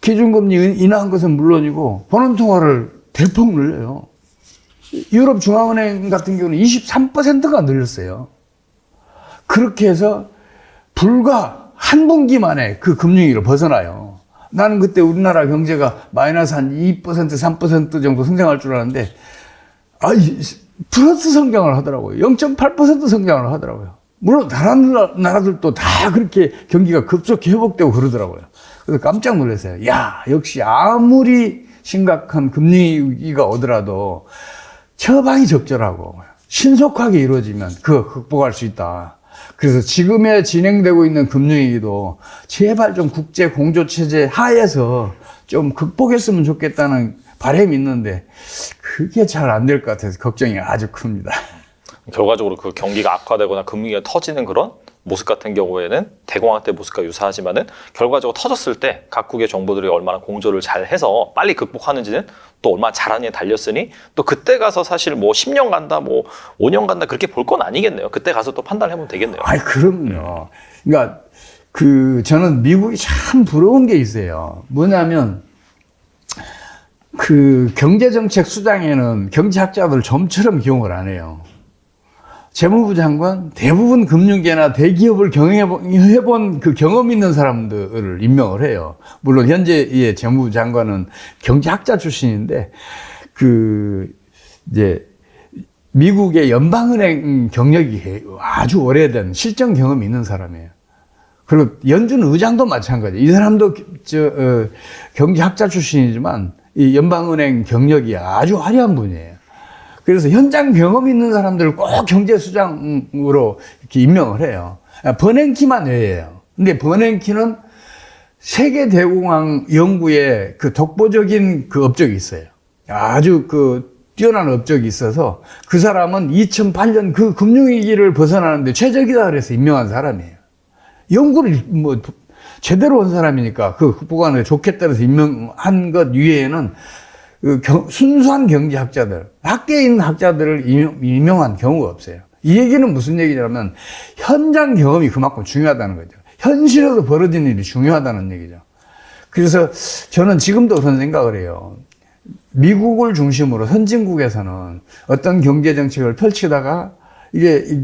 기준금리 인하한 것은 물론이고 번원통화를 대폭 늘려요. 유럽 중앙은행 같은 경우는 23%가 늘렸어요. 그렇게 해서 불과 한 분기 만에 그 금융위기를 벗어나요. 나는 그때 우리나라 경제가 마이너스 한 2%, 3% 정도 성장할 줄 알았는데 플러스 성장을 하더라고요. 0.8% 성장을 하더라고요. 물론 다른 나라들도 다 그렇게 경기가 급속히 회복되고 그러더라고요. 그래서 깜짝 놀랐어요. 야, 역시 아무리 심각한 금융위기가 오더라도 처방이 적절하고 신속하게 이루어지면 그거 극복할 수 있다. 그래서 지금에 진행되고 있는 금융위기도 제발 좀 국제 공조체제 하에서 좀 극복했으면 좋겠다는 바람이 있는데 그게 잘 안 될 것 같아서 걱정이 아주 큽니다. 결과적으로 그 경기가 악화되거나 금융위기가 터지는 그런 모습 같은 경우에는 대공황 때 모습과 유사하지만은 결과적으로 터졌을 때 각국의 정부들이 얼마나 공조를 잘 해서 빨리 극복하는지는 또 얼마나 잘하느냐에 달렸으니 또 그때 가서 사실 뭐 10년 간다, 뭐 5년 간다 그렇게 볼 건 아니겠네요. 그때 가서 또 판단을 해보면 되겠네요. 그럼요. 그러니까 저는 미국이 참 부러운 게 있어요. 뭐냐면 경제정책 수장에는 경제학자들 좀처럼 기용을 안 해요. 재무부 장관, 대부분 금융계나 대기업을 경영해본 경험 있는 사람들을 임명을 해요. 물론 현재의 재무부 장관은 경제학자 출신인데, 이제, 미국의 연방은행 경력이 아주 오래된 실전 경험이 있는 사람이에요. 그리고 연준 의장도 마찬가지예요. 이 사람도 경제학자 출신이지만, 이 연방은행 경력이 아주 화려한 분이에요. 그래서 현장 경험 있는 사람들을 꼭 경제수장으로 이렇게 임명을 해요. 버냉키만 외예요. 근데 버냉키는 세계 대공황 연구에 그 독보적인 그 업적이 있어요. 아주 그 뛰어난 업적이 있어서 그 사람은 2008년 그 금융위기를 벗어나는데 최적이다 그래서 임명한 사람이에요. 연구를 뭐 제대로 한 사람이니까 그 극복하는 데 좋겠다 해서 임명한 것 이외에는 그 순수한 경제학자들, 학계에 있는 학자들을 임명한 경우가 없어요. 이 얘기는 무슨 얘기냐면 현장 경험이 그만큼 중요하다는 거죠. 현실에서 벌어진 일이 중요하다는 얘기죠. 그래서 저는 지금도 그런 생각을 해요. 미국을 중심으로 선진국에서는 어떤 경제 정책을 펼치다가 이게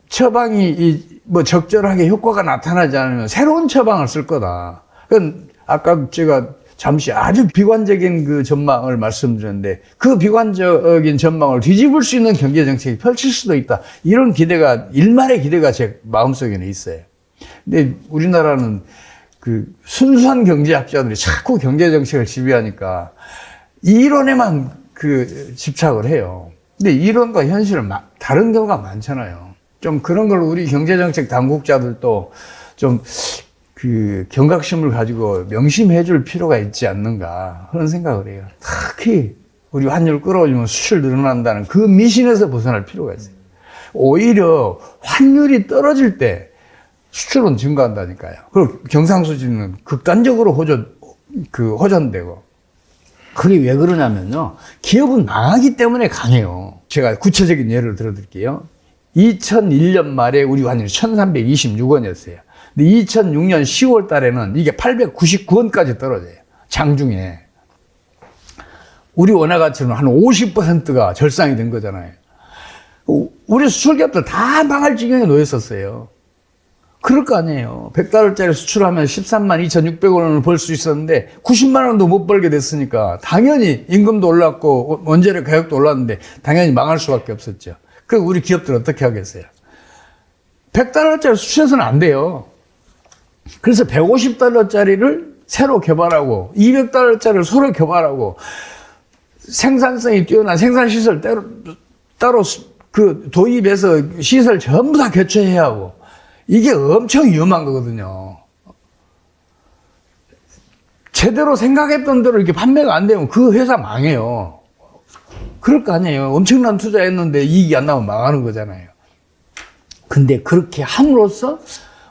처방이 뭐 적절하게 효과가 나타나지 않으면 새로운 처방을 쓸 거다. 그건 아까 제가 잠시 아주 비관적인 그 전망을 말씀드렸는데 그 비관적인 전망을 뒤집을 수 있는 경제 정책이 펼칠 수도 있다. 이런 기대가 일말의 기대가 제 마음속에는 있어요. 근데 우리나라는 그 순수한 경제학자들이 자꾸 경제 정책을 지배하니까 이론에만 그 집착을 해요. 근데 이론과 현실은 다른 경우가 많잖아요. 좀 그런 걸 우리 경제정책 당국자들도 좀 그 경각심을 가지고 명심해 줄 필요가 있지 않는가 그런 생각을 해요. 특히 우리 환율 끌어올리면 수출 늘어난다는 그 미신에서 벗어날 필요가 있어요. 오히려 환율이 떨어질 때 수출은 증가한다니까요. 그리고 경상수지는 극단적으로 호전되고. 그게 왜 그러냐면요. 기업은 망하기 때문에 강해요. 제가 구체적인 예를 들어드릴게요. 2001년 말에 우리 환율이 1326원이었어요. 근데 2006년 10월 달에는 이게 899원까지 떨어져요. 장중에. 우리 원화 가치는 한 50%가 절상이 된 거잖아요. 우리 수출기업들 다 망할 지경에 놓였었어요. 그럴 거 아니에요. 100달러짜리 수출하면 13만 2,600원을 벌 수 있었는데 90만 원도 못 벌게 됐으니까 당연히 임금도 올랐고 원재료 가격도 올랐는데 당연히 망할 수밖에 없었죠. 그 우리 기업들 어떻게 하겠어요? 100달러짜리 수출해서는 안 돼요. 그래서 150달러짜리를 새로 개발하고 200달러짜리를 서로 개발하고 생산성이 뛰어난 생산시설 따로 그 도입해서 시설 전부 다 교체해야 하고 이게 엄청 위험한 거거든요. 제대로 생각했던 대로 이렇게 판매가 안 되면 그 회사 망해요. 그럴 거 아니에요. 엄청난 투자했는데 이익이 안 나오면 망하는 거잖아요. 근데 그렇게 함으로써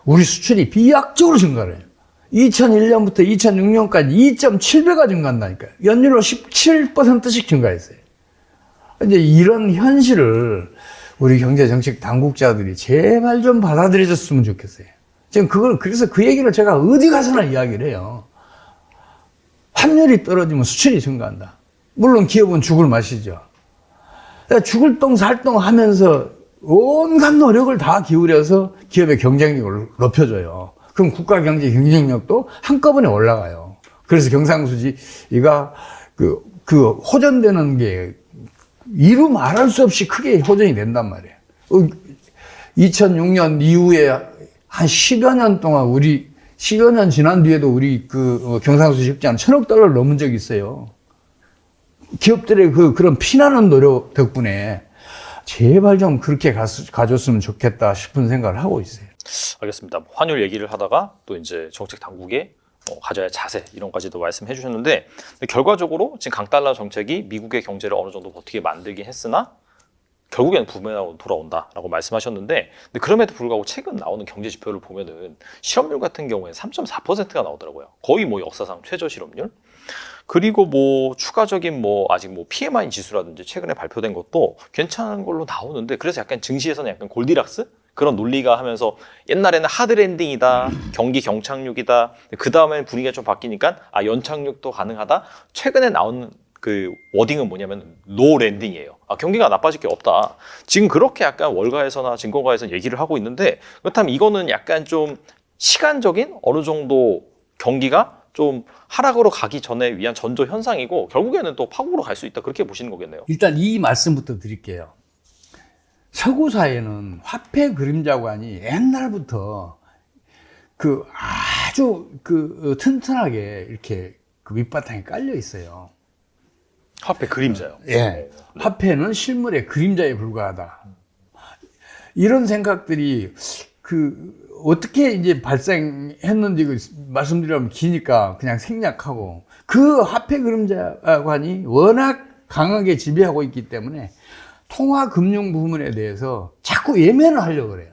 우리 수출이 비약적으로 증가를 해요. 2001년부터 2006년까지 2.7배가 증가한다니까요. 연율로 17%씩 증가했어요. 이제 이런 현실을 우리 경제정책 당국자들이 제발 좀 받아들여줬으면 좋겠어요. 지금 그래서 그 얘기를 제가 어디 가서나 이야기를 해요. 환율이 떨어지면 수출이 증가한다. 물론 기업은 죽을 맛이죠. 죽을 똥 살똥 하면서 온갖 노력을 다 기울여서 기업의 경쟁력을 높여줘요. 그럼 국가 경제 경쟁력도 한꺼번에 올라가요. 그래서 경상수지가 그 호전되는 게 이루 말할 수 없이 크게 호전이 된단 말이에요. 2006년 이후에 한 10여 년 동안 10여 년 지난 뒤에도 우리 그 경상수지 흑자는 1,000억 달러를 넘은 적이 있어요. 기업들의 그런 피나는 노력 덕분에 제발 좀 그렇게 가줬으면 좋겠다 싶은 생각을 하고 있어요. 알겠습니다. 환율 얘기를 하다가 또 이제 정책 당국의 가져야 할 자세 이런 까지도 말씀해 주셨는데 결과적으로 지금 강달러 정책이 미국의 경제를 어느 정도 버티게 만들긴 했으나 결국에는 부메랑으로 돌아온다라고 말씀하셨는데 근데 그럼에도 불구하고 최근 나오는 경제 지표를 보면은 실업률 같은 경우에 3.4%가 나오더라고요. 거의 뭐 역사상 최저 실업률. 그리고 뭐 추가적인 뭐 아직 뭐 PMI 지수라든지 최근에 발표된 것도 괜찮은 걸로 나오는데 그래서 약간 증시에서는 약간 골디락스 그런 논리가 하면서 옛날에는 하드 랜딩이다, 경기 경착륙이다. 그 다음에 분위기가 좀 바뀌니까 연착륙도 가능하다. 최근에 나온 그 워딩은 뭐냐면 노 랜딩이에요. 경기가 나빠질 게 없다. 지금 그렇게 약간 월가에서나 증권가에서는 얘기를 하고 있는데 그렇다면 이거는 약간 좀 시간적인 어느 정도 경기가 좀 하락으로 가기 전에 위한 전조 현상이고 결국에는 또 파국으로 갈 수 있다. 그렇게 보시는 거겠네요. 일단 이 말씀부터 드릴게요. 서구 사회는 화폐 그림자관이 옛날부터 그 아주 튼튼하게 이렇게 그 밑바탕에 깔려 있어요. 화폐 그림자요. 예. 화폐는 실물의 그림자에 불과하다. 이런 생각들이 어떻게 이제 발생했는지 말씀드리면 기니까 그냥 생략하고, 그 화폐 그림자관이 워낙 강하게 지배하고 있기 때문에 통화금융 부분에 대해서 자꾸 예면을 하려고 그래요.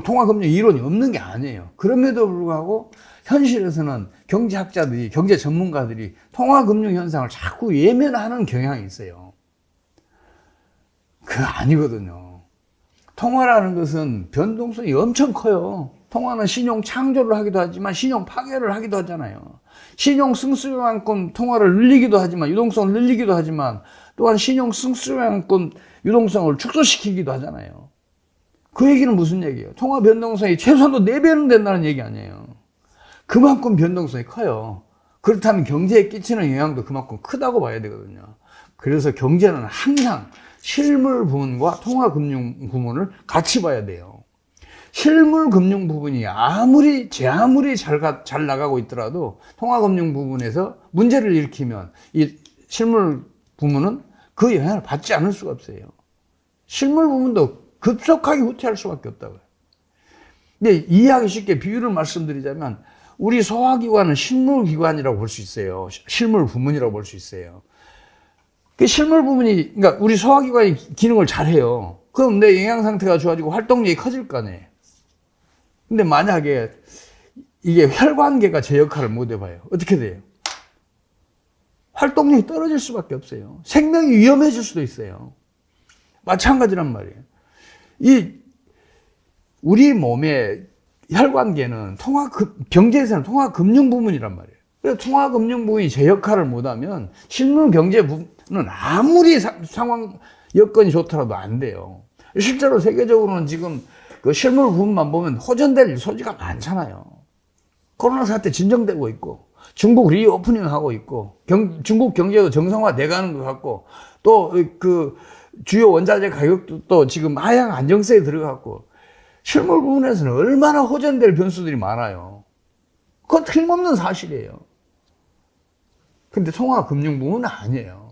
통화금융 이론이 없는 게 아니에요. 그럼에도 불구하고 현실에서는 경제학자들이, 경제 전문가들이 통화금융 현상을 자꾸 예면하는 경향이 있어요. 그거 아니거든요. 통화라는 것은 변동성이 엄청 커요. 통화는 신용 창조를 하기도 하지만 신용 파괴를 하기도 하잖아요. 신용 승수만큼 통화를 늘리기도 하지만, 유동성을 늘리기도 하지만, 또한 신용 승수만큼 유동성을 축소시키기도 하잖아요. 그 얘기는 무슨 얘기예요? 통화 변동성이 최소한도 4배는 된다는 얘기 아니에요. 그만큼 변동성이 커요. 그렇다면 경제에 끼치는 영향도 그만큼 크다고 봐야 되거든요. 그래서 경제는 항상 실물 부분과 통화 금융 부분을 같이 봐야 돼요. 실물 금융 부분이 제 아무리 잘 나가고 있더라도 통화 금융 부분에서 문제를 일으키면 이 실물 부분은 그 영향을 받지 않을 수가 없어요. 실물 부분도 급속하게 후퇴할 수밖에 없다고요. 근데 이해하기 쉽게 비유를 말씀드리자면, 우리 소화기관은 실물기관이라고 볼 수 있어요. 실물 부문이라고 볼 수 있어요. 그 실물 부분이, 그러니까 우리 소화기관이 기능을 잘해요. 그럼 내 영양 상태가 좋아지고 활동력이 커질 거 아니에요. 근데 만약에 이게 혈관계가 제 역할을 못 해봐요. 어떻게 돼요? 활동력이 떨어질 수밖에 없어요. 생명이 위험해질 수도 있어요. 마찬가지란 말이에요. 우리 몸의 혈관계는 경제에서는 통화금융 부문이란 말이에요. 그래서 통화금융 부문이 제 역할을 못하면 실물 경제 부분은 아무리 상황 여건이 좋더라도 안 돼요. 실제로 세계적으로는 지금 그 실물 부분만 보면 호전될 소지가 많잖아요. 코로나 사태 진정되고 있고, 중국 리오프닝 하고 있고, 중국 경제가 정상화 돼가는 것 같고, 또 그 주요 원자재 가격도 또 지금 하향 안정세에 들어갔고, 실물 부분에서는 얼마나 호전될 변수들이 많아요. 그건 틀림없는 사실이에요. 근데 통화금융 부분은 아니에요.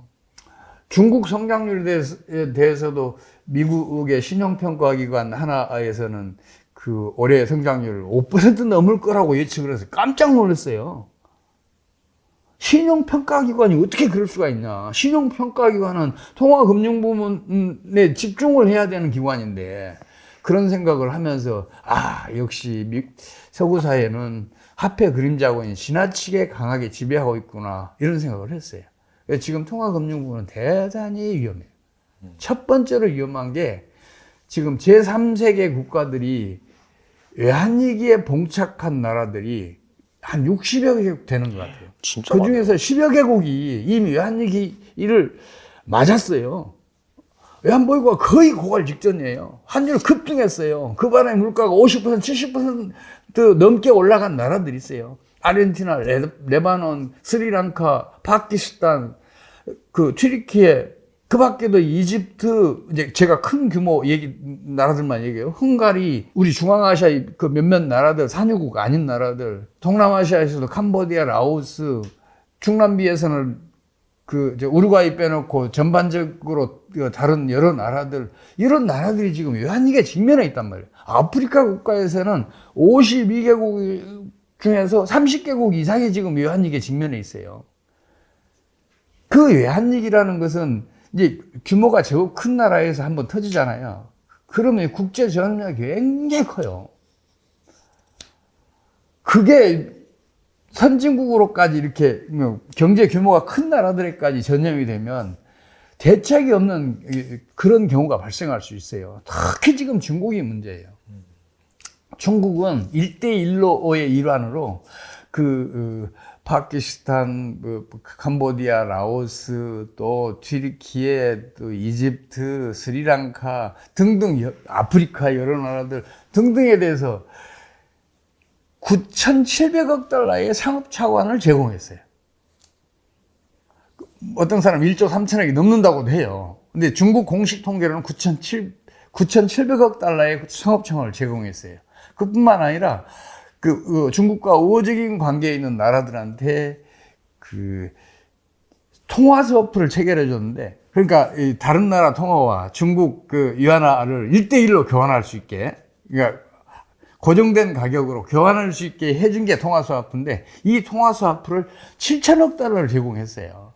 중국 성장률에 대해서도 미국의 신용평가기관 하나에서는 그 올해 성장률 5% 넘을 거라고 예측을 해서 깜짝 놀랐어요. 신용평가기관이 어떻게 그럴 수가 있냐. 신용평가기관은 통화금융 부분에 집중을 해야 되는 기관인데, 그런 생각을 하면서, 역시 서구 사회는 화폐 그림자권이 지나치게 강하게 지배하고 있구나, 이런 생각을 했어요. 지금 통화금융 부분은 대단히 위험해요. 첫 번째로 위험한 게, 지금 제3세계 국가들이 외환위기에 봉착한 나라들이 한 60여 개국 되는 것 같아요. 진짜 그 중에서 10여 개국이 이미 외환위기를 맞았어요. 외환보유고가 거의 고갈 직전이에요. 환율 급등했어요. 그 바람에 물가가 50%, 70% 넘게 올라간 나라들이 있어요. 아르헨티나, 레바논, 스리랑카, 파키스탄, 그 튀르키예, 그 밖에도 이집트, 이제 제가 큰 규모 나라들만 얘기해요. 헝가리, 우리 중앙아시아의 그 몇몇 나라들, 산유국 아닌 나라들, 동남아시아에서도 캄보디아, 라오스, 중남미에서는 우루과이 빼놓고 전반적으로 다른 여러 나라들, 이런 나라들이 지금 외환위기에 직면해 있단 말이에요. 아프리카 국가에서는 52개국 중에서 30개국 이상이 지금 외환위기에 직면해 있어요. 그 외환위기라는 것은 이제 규모가 제법 큰 나라에서 한번 터지잖아요. 그러면 국제 전략이 굉장히 커요. 그게 선진국으로까지 이렇게 경제 규모가 큰 나라들에까지 전염이 되면 대책이 없는 그런 경우가 발생할 수 있어요. 특히 지금 중국이 문제예요. 중국은 1대1로의 일환으로 파키스탄, 캄보디아, 라오스, 또 튀르키예, 또 이집트, 스리랑카 등등 아프리카 여러 나라들 등등에 대해서 9,700억 달러의 상업 차관을 제공했어요. 어떤 사람 1조 3천억이 넘는다고도 해요. 근데 중국 공식 통계로는 9,700억 달러의 상업 차관을 제공했어요. 그뿐만 아니라 중국과 우호적인 관계에 있는 나라들한테 통화 스워프를 체결해 줬는데, 그러니까 다른 나라 통화와 중국 위안화를 1대1로 교환할 수 있게, 그러니까 고정된 가격으로 교환할 수 있게 해준 게 통화스와프인데 이 통화스와프를 7천억 달러를 제공했어요.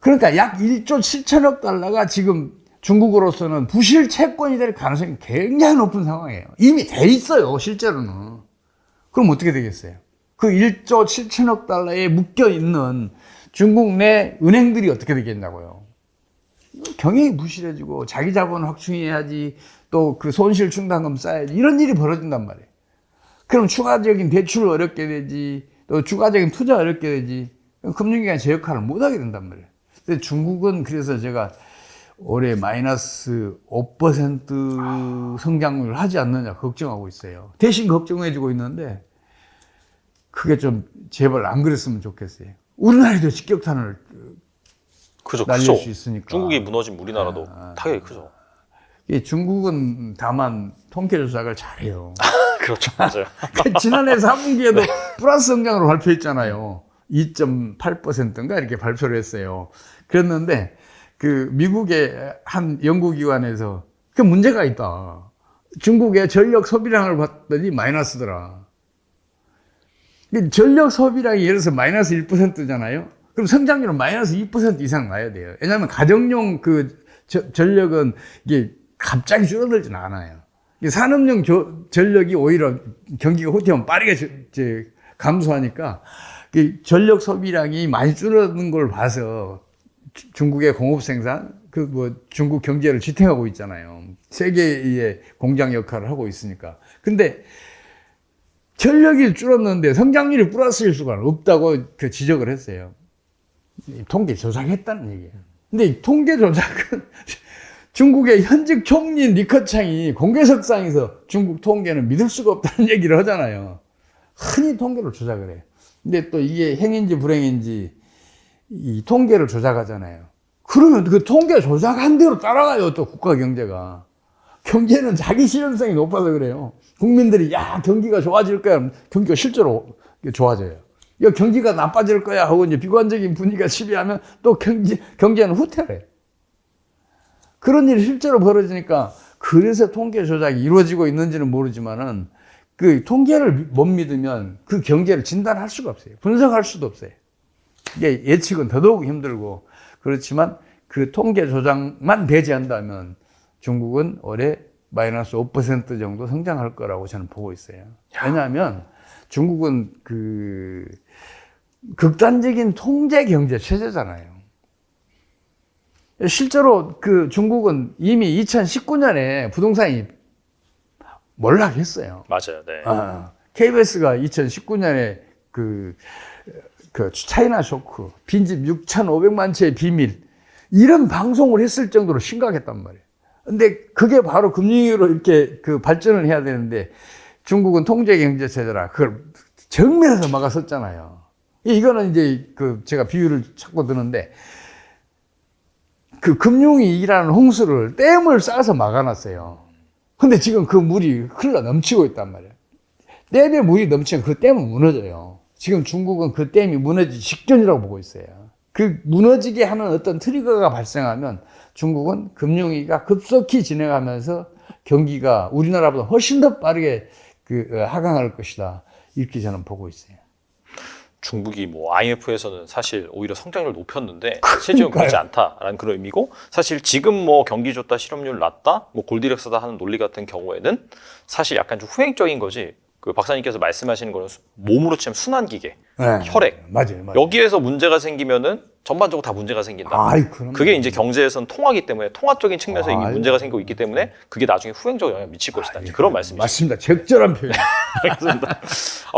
그러니까 약 1조 7천억 달러가 지금 중국으로서는 부실 채권이 될 가능성이 굉장히 높은 상황이에요. 이미 돼 있어요, 실제로는. 그럼 어떻게 되겠어요? 그 1조 7천억 달러에 묶여 있는 중국 내 은행들이 어떻게 되겠냐고요. 경영이 부실해지고 자기 자본 확충해야지, 또 그 손실 충당금 쌓아야지, 이런 일이 벌어진단 말이에요. 그럼 추가적인 대출 어렵게 되지, 또 추가적인 투자 어렵게 되지, 금융기관이 제 역할을 못하게 된단 말이에요. 근데 중국은 그래서 제가 올해 마이너스 5% 성장률을 하지 않느냐 걱정하고 있어요. 대신 걱정해주고 있는데 그게 좀 제발 안 그랬으면 좋겠어요. 우리나라에도 직격탄을 그죠, 날릴 크죠. 수 있으니까. 중국이 무너진 우리나라도 타격이 크죠. 중국은 다만 통계 조작을 잘해요. 그렇죠, 맞아요. 지난해 4분기에도 플러스 성장으로 발표했잖아요. 2.8%인가 이렇게 발표를 했어요. 그랬는데 그 미국의 한 연구기관에서 그 문제가 있다. 중국의 전력 소비량을 봤더니 마이너스더라. 전력 소비량이 예를 들어서 마이너스 1%잖아요. 그럼 성장률은 마이너스 2% 이상 나야 돼요. 왜냐하면 가정용 그 전력은 이게 갑자기 줄어들지는 않아요. 산업용 전력이 오히려 경기가 후퇴하면 빠르게 감소하니까 전력 소비량이 많이 줄어드는 걸 봐서 중국의 공업 생산, 중국 경제를 지탱하고 있잖아요. 세계의 공장 역할을 하고 있으니까. 근데 전력이 줄었는데 성장률이 플러스일 수가 없다고 지적을 했어요. 통계 조작했다는 얘기예요. 근데 이 통계 조작은 중국의 현직 총리인 리커창이 공개석상에서 중국 통계는 믿을 수가 없다는 얘기를 하잖아요. 흔히 통계를 조작을 해요. 근데 또 이게 행인지 불행인지 이 통계를 조작하잖아요. 그러면 그 통계 조작한 대로 따라가요, 또 국가 경제가. 경제는 자기 실현성이 높아서 그래요. 국민들이 야, 경기가 좋아질 거야. 경기가 실제로 좋아져요. 야, 경기가 나빠질 거야 하고 이제 비관적인 분위기가 시비하면 또 경제는 후퇴를 해요. 그런 일이 실제로 벌어지니까 그래서 통계 조작이 이루어지고 있는지는 모르지만은 그 통계를 못 믿으면 그 경제를 진단할 수가 없어요. 분석할 수도 없어요. 이게 예측은 더더욱 힘들고 그렇지만 그 통계 조작만 배제한다면 중국은 올해 마이너스 5% 정도 성장할 거라고 저는 보고 있어요. 왜냐하면 중국은 그 극단적인 통제 경제 체제잖아요. 실제로 그 중국은 이미 2019년에 부동산이 몰락했어요. 맞아요, 네. KBS가 2019년에 그 차이나 쇼크, 빈집 6,500만 채의 비밀, 이런 방송을 했을 정도로 심각했단 말이에요. 근데 그게 바로 금융위기로 이렇게 발전을 해야 되는데 중국은 통제 경제 체제라 그걸 정면에서 막아섰잖아요. 이거는 이제 제가 비유를 찾고 드는데 그 금융위기라는 홍수를 댐을 쌓아서 막아놨어요. 근데 지금 그 물이 흘러 넘치고 있단 말이에요. 댐에 물이 넘치면 그 댐은 무너져요. 지금 중국은 그 댐이 무너지기 직전이라고 보고 있어요. 그 무너지게 하는 어떤 트리거가 발생하면 중국은 금융위기가 급속히 진행하면서 경기가 우리나라보다 훨씬 더 빠르게 하강할 것이다. 이렇게 저는 보고 있어요. 중국이 뭐 IMF에서는 사실 오히려 성장률 높였는데 실제로는 그렇지 않다라는 그런 의미고, 사실 지금 뭐 경기 좋다, 실업률 낮다, 뭐 골디락스다 하는 논리 같은 경우에는 사실 약간 좀 후행적인 거지. 그 박사님께서 말씀하시는 거는 몸으로 치면 순환기계, 네, 혈액. 맞아요. 여기에서 문제가 생기면은 전반적으로 다 문제가 생긴다. 그게 이제 경제에서는 통화기 때문에 통화적인 측면에서 이미 문제가 생기고 있기 때문에 그게 나중에 후행적 영향을 미칠 것이다. 그런 말씀이시죠. 맞습니다. 적절한 표현. 알겠습니다.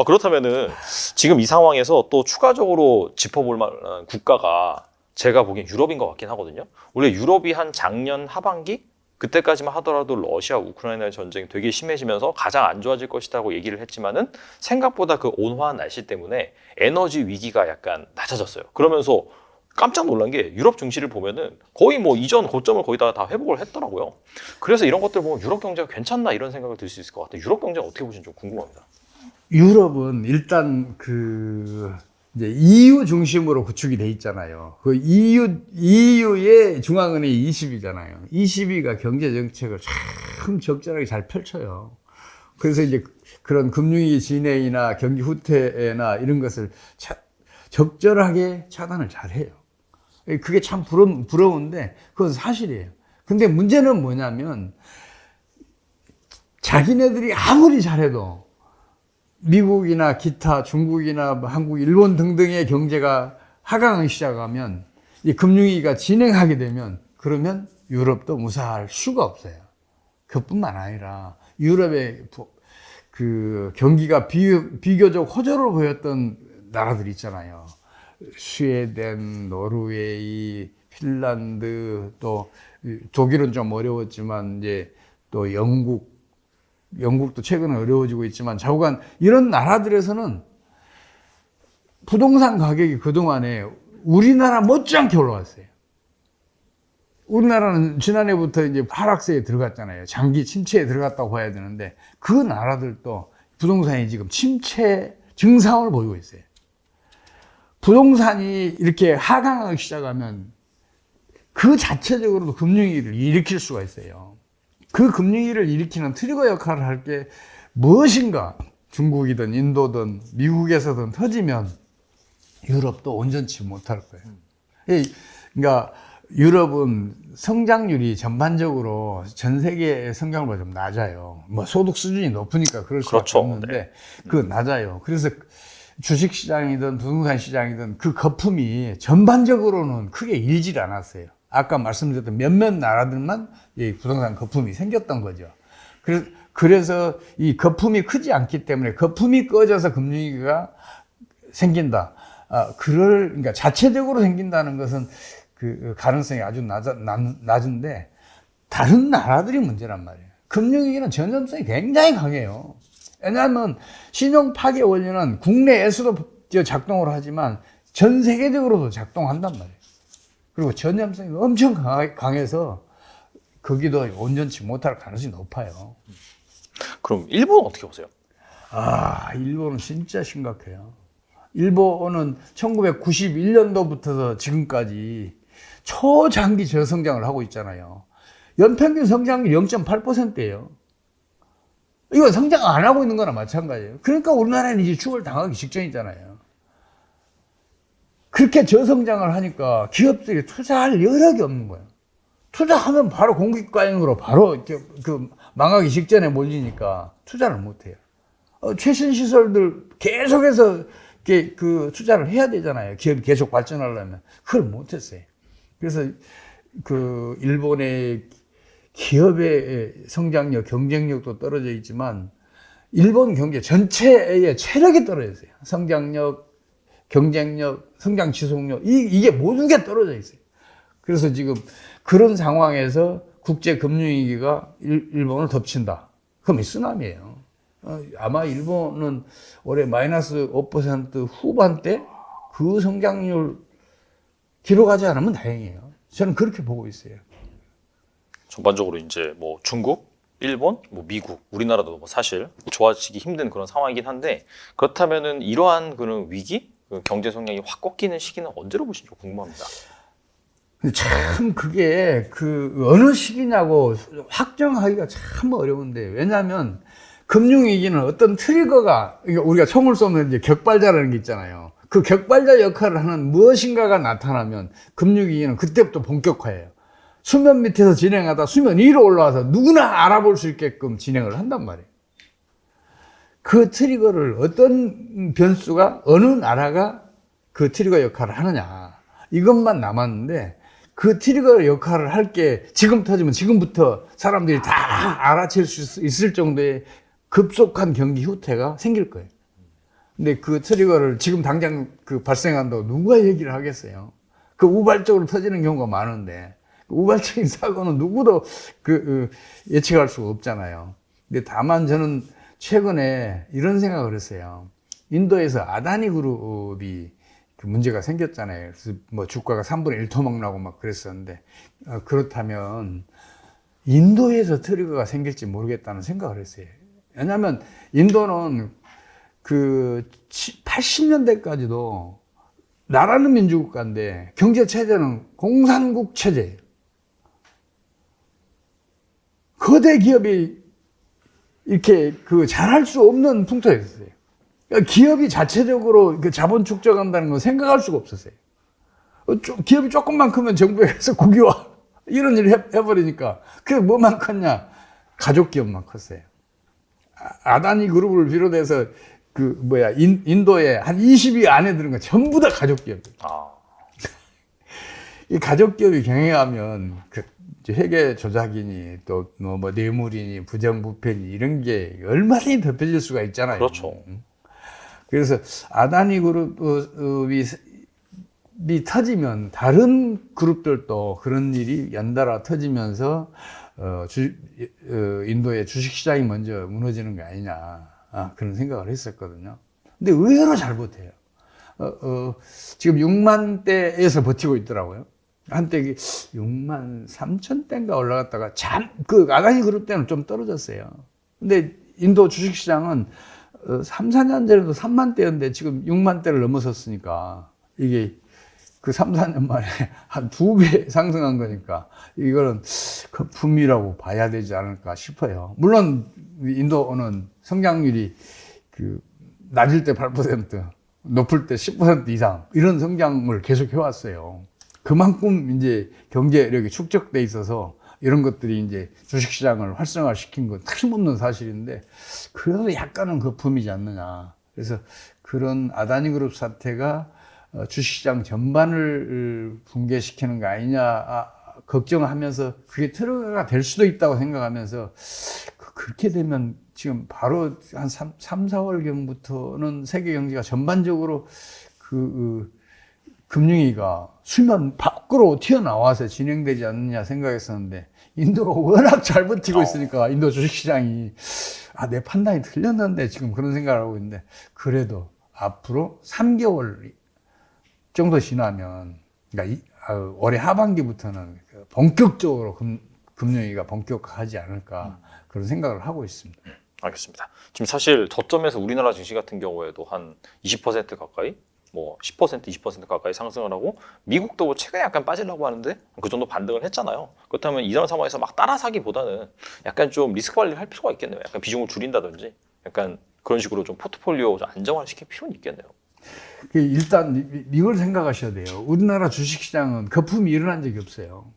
그렇다면은 지금 이 상황에서 또 추가적으로 짚어볼 만한 국가가 제가 보기엔 유럽인 것 같긴 하거든요. 원래 유럽이 한 작년 하반기 그때까지만 하더라도 러시아 우크라이나 전쟁이 되게 심해지면서 가장 안 좋아질 것이라고 얘기를 했지만은 생각보다 그 온화한 날씨 때문에 에너지 위기가 약간 낮아졌어요. 그러면서 깜짝 놀란 게 유럽 증시를 보면은 거의 뭐 이전 고점을 거의 다 회복을 했더라고요. 그래서 이런 것들 보면 유럽 경제가 괜찮나 이런 생각을 들 수 있을 것 같아요. 유럽 경제는 어떻게 보시는지 좀 궁금합니다. 유럽은 일단 이제 EU 중심으로 구축이 돼 있잖아요. 그 EU의 중앙은행이 20이잖아요. 20위가 경제 정책을 참 적절하게 잘 펼쳐요. 그래서 이제 그런 금융위기 진행이나 경기 후퇴나 이런 것을 적절하게 차단을 잘 해요. 그게 참 부러운데 그건 사실이에요. 근데 문제는 뭐냐면 자기네들이 아무리 잘해도 미국이나 기타 중국이나 한국, 일본 등등의 경제가 하강을 시작하면 이 금융위기가 진행하게 되면 그러면 유럽도 무사할 수가 없어요. 그뿐만 아니라 유럽의 그 경기가 비교적 호조로 보였던 나라들 있잖아요. 스웨덴, 노르웨이, 핀란드, 또 독일은 좀 어려웠지만 이제 또 영국도 최근에 어려워지고 있지만 좌우간 이런 나라들에서는 부동산 가격이 그동안에 우리나라 못지않게 올라왔어요. 우리나라는 지난해부터 이제 하락세에 들어갔잖아요. 장기 침체에 들어갔다고 봐야 되는데 그 나라들도 부동산이 지금 침체 증상을 보이고 있어요. 부동산이 이렇게 하강하기 시작하면 그 자체적으로도 금융위기를 일으킬 수가 있어요. 그 금융위기를 일으키는 트리거 역할을 할 게 무엇인가? 중국이든 인도든 미국에서든 터지면 유럽도 온전치 못할 거예요. 그러니까 유럽은 성장률이 전반적으로 전 세계의 성장률보다 좀 낮아요. 뭐 소득 수준이 높으니까 그럴 수밖에 그렇죠. 없는데 네. 그 낮아요. 그래서 주식 시장이든 부동산 시장이든 그 거품이 전반적으로는 크게 일질 않았어요. 아까 말씀드렸던 몇몇 나라들만 이 부동산 거품이 생겼던 거죠. 그래서 이 거품이 크지 않기 때문에 거품이 꺼져서 금융위기가 생긴다. 그러니까 자체적으로 생긴다는 것은 그 가능성이 아주 낮은데 다른 나라들이 문제란 말이에요. 금융위기는 전염성이 굉장히 강해요. 왜냐하면 신용 파괴 원리는 국내에서도 작동을 하지만 전 세계적으로도 작동한단 말이에요. 그리고 전염성이 엄청 강해서 거기도 온전치 못할 가능성이 높아요. 그럼 일본은 어떻게 보세요? 일본은 진짜 심각해요. 일본은 1991년도부터 지금까지 초장기 저성장을 하고 있잖아요. 연평균 성장률 0.8%예요. 이거 성장 안 하고 있는 거나 마찬가지예요. 그러니까 우리나라는 이제 추월 당하기 직전이잖아요. 그렇게 저성장을 하니까 기업들이 투자할 여력이 없는 거예요. 투자하면 바로 공기과잉으로 바로 그 망하기 직전에 몰리니까 투자를 못 해요. 최신 시설들 계속해서 그 투자를 해야 되잖아요. 기업이 계속 발전하려면. 그걸 못 했어요. 그래서 그 일본의 기업의 성장력, 경쟁력도 떨어져 있지만 일본 경제 전체의 체력이 떨어졌어요. 성장력, 경쟁력, 성장 지속력 이게 모두가 떨어져 있어요. 그래서 지금 그런 상황에서 국제 금융위기가 일본을 덮친다. 그럼 쓰나미예요. 아마 일본은 올해 마이너스 5% 후반대 그 성장률 기록하지 않으면 다행이에요. 저는 그렇게 보고 있어요. 전반적으로 이제 뭐 중국, 일본, 뭐 미국, 우리나라도 뭐 사실 좋아지기 힘든 그런 상황이긴 한데 그렇다면은 이러한 그런 위기, 그 경제 성장이 확 꺾이는 시기는 언제로 보시는지 궁금합니다. 참 그게 그 어느 시기냐고 확정하기가 참 어려운데 왜냐하면 금융위기는 어떤 트리거가 우리가 총을 쏘면 이제 격발자라는 게 있잖아요. 그 격발자 역할을 하는 무엇인가가 나타나면 금융위기는 그때부터 본격화해요. 수면 밑에서 진행하다 수면 위로 올라와서 누구나 알아볼 수 있게끔 진행을 한단 말이에요. 그 트리거를 어떤 변수가 어느 나라가 그 트리거 역할을 하느냐 이것만 남았는데 그 트리거 역할을 할 게 지금 터지면 지금부터 사람들이 다 알아챌 수 있을 정도의 급속한 경기 후퇴가 생길 거예요. 근데 그 트리거를 지금 당장 그 발생한다고 누가 얘기를 하겠어요? 그 우발적으로 터지는 경우가 많은데 우발적인 사고는 누구도 예측할 수가 없잖아요. 근데 다만 저는 최근에 이런 생각을 했어요. 인도에서 아다니 그룹이 그 문제가 생겼잖아요. 그래서 뭐 주가가 3분의 1 토막나고 막 그랬었는데 그렇다면 인도에서 트리거가 생길지 모르겠다는 생각을 했어요. 왜냐하면 인도는 그 80년대까지도 나라는 민주국가인데 경제 체제는 공산국 체제예요. 거대 기업이 이렇게 그 잘할 수 없는 풍토였어요. 그러니까 기업이 자체적으로 그 자본 축적한다는 건 생각할 수가 없었어요. 기업이 조금만 크면 정부에 가서 국유화 이런 일을 해버리니까 그게 뭐만 컸냐? 가족 기업만 컸어요. 아다니 그룹을 비롯해서 인도에 한 20위 안에 드는 건 전부 다 가족 기업이에요. 이 가족 기업이 경영하면 회계 조작이니 또 뭐 뇌물이니 부정부패니 이런 게 얼마든지 덮여질 수가 있잖아요. 그렇죠. 그래서 아다니 그룹이 터지면 다른 그룹들도 그런 일이 연달아 터지면서 인도의 주식시장이 먼저 무너지는 게 아니냐 그런 생각을 했었거든요. 근데 의외로 잘 버텨요. 지금 6만 대에서 버티고 있더라고요. 한때 6만 3천 대인가 올라갔다가 그 아다니 그룹 때는 좀 떨어졌어요. 근데 인도 주식시장은 3, 4년 전에도 3만 대였는데 지금 6만 대를 넘어섰으니까 이게 그 3, 4년 만에 한 2배 상승한 거니까 이거는 거품이라고 봐야 되지 않을까 싶어요. 물론 인도는 성장률이 낮을 때 8%, 높을 때 10% 이상 이런 성장을 계속 해왔어요. 그만큼 이제 경제력이 축적돼 있어서 이런 것들이 이제 주식시장을 활성화시킨 건 틀림없는 사실인데 그래도 약간은 거품이지 않느냐. 그래서 그런 아다니 그룹 사태가 주식시장 전반을 붕괴시키는 거 아니냐 걱정하면서 그게 트리거가 될 수도 있다고 생각하면서 그렇게 되면 지금 바로 한 3, 4월경부터는 세계 경제가 전반적으로 금융위기가 수면 밖으로 튀어나와서 진행되지 않느냐 생각했었는데 인도가 워낙 잘 버티고 있으니까 인도 주식시장이 내 판단이 틀렸는데 지금 그런 생각을 하고 있는데 그래도 앞으로 3개월 정도 지나면 그러니까 올해 하반기부터는 본격적으로 금융위기가 본격화하지 않을까 그런 생각을 하고 있습니다. 알겠습니다. 지금 사실 저점에서 우리나라 증시 같은 경우에도 한 20% 가까이 뭐 10%, 20% 가까이 상승을 하고 미국도 뭐 최근에 약간 빠지려고 하는데 그 정도 반등을 했잖아요. 그렇다면 이런 상황에서 막 따라 사기보다는 약간 좀 리스크 관리를 할 필요가 있겠네요. 약간 비중을 줄인다든지 약간 그런 식으로 좀 포트폴리오 좀 안정화를 시킬 필요는 있겠네요. 일단 이걸 생각하셔야 돼요. 우리나라 주식시장은 거품이 일어난 적이 없어요.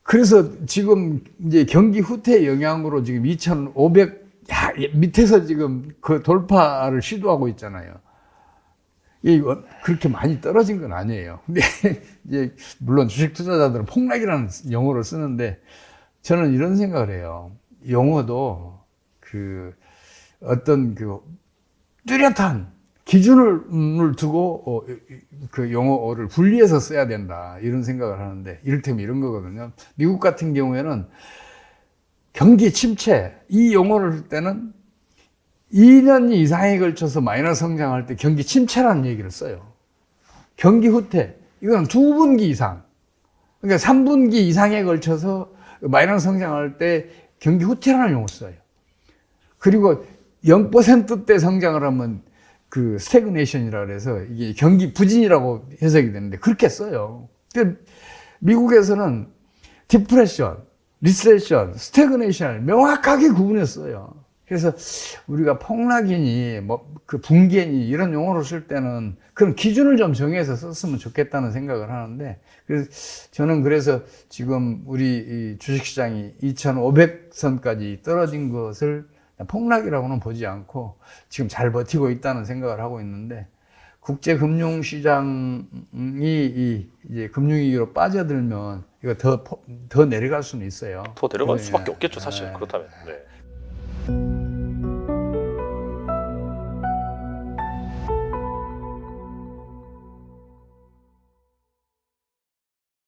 그래서 지금 이제 경기 후퇴 영향으로 지금 2,500 밑에서 지금 그 돌파를 시도하고 있잖아요. 이거 그렇게 많이 떨어진 건 아니에요. 근데 이제 물론 주식 투자자들은 폭락이라는 용어를 쓰는데 저는 이런 생각을 해요. 용어도 어떤 뚜렷한 기준을 두고 그 용어를 분리해서 써야 된다 이런 생각을 하는데 이를테면 이런 거거든요. 미국 같은 경우에는 경기 침체 이 용어를 쓸 때는 2년 이상에 걸쳐서 마이너스 성장할 때 경기 침체라는 얘기를 써요. 경기 후퇴 이건 2분기 이상 그러니까 3분기 이상에 걸쳐서 마이너스 성장할 때 경기 후퇴라는 용어를 써요. 그리고 0%대 성장을 하면 스태그네이션이라 그래서 이게 경기 부진이라고 해석이 되는데 그렇게 써요. 미국에서는 디프레션, 리세션, 스태그네이션을 명확하게 구분했어요. 그래서 우리가 폭락이니 붕괴니 이런 용어를 쓸 때는 그런 기준을 좀 정해서 썼으면 좋겠다는 생각을 하는데 저는 그래서 지금 우리 주식시장이 2,500선까지 떨어진 것을 폭락이라고는 보지 않고 지금 잘 버티고 있다는 생각을 하고 있는데 국제금융시장이 이제 금융위기로 빠져들면 이거 더 내려갈 수는 있어요. 더 내려갈 수밖에 없겠죠, 사실. 그렇다면. 네.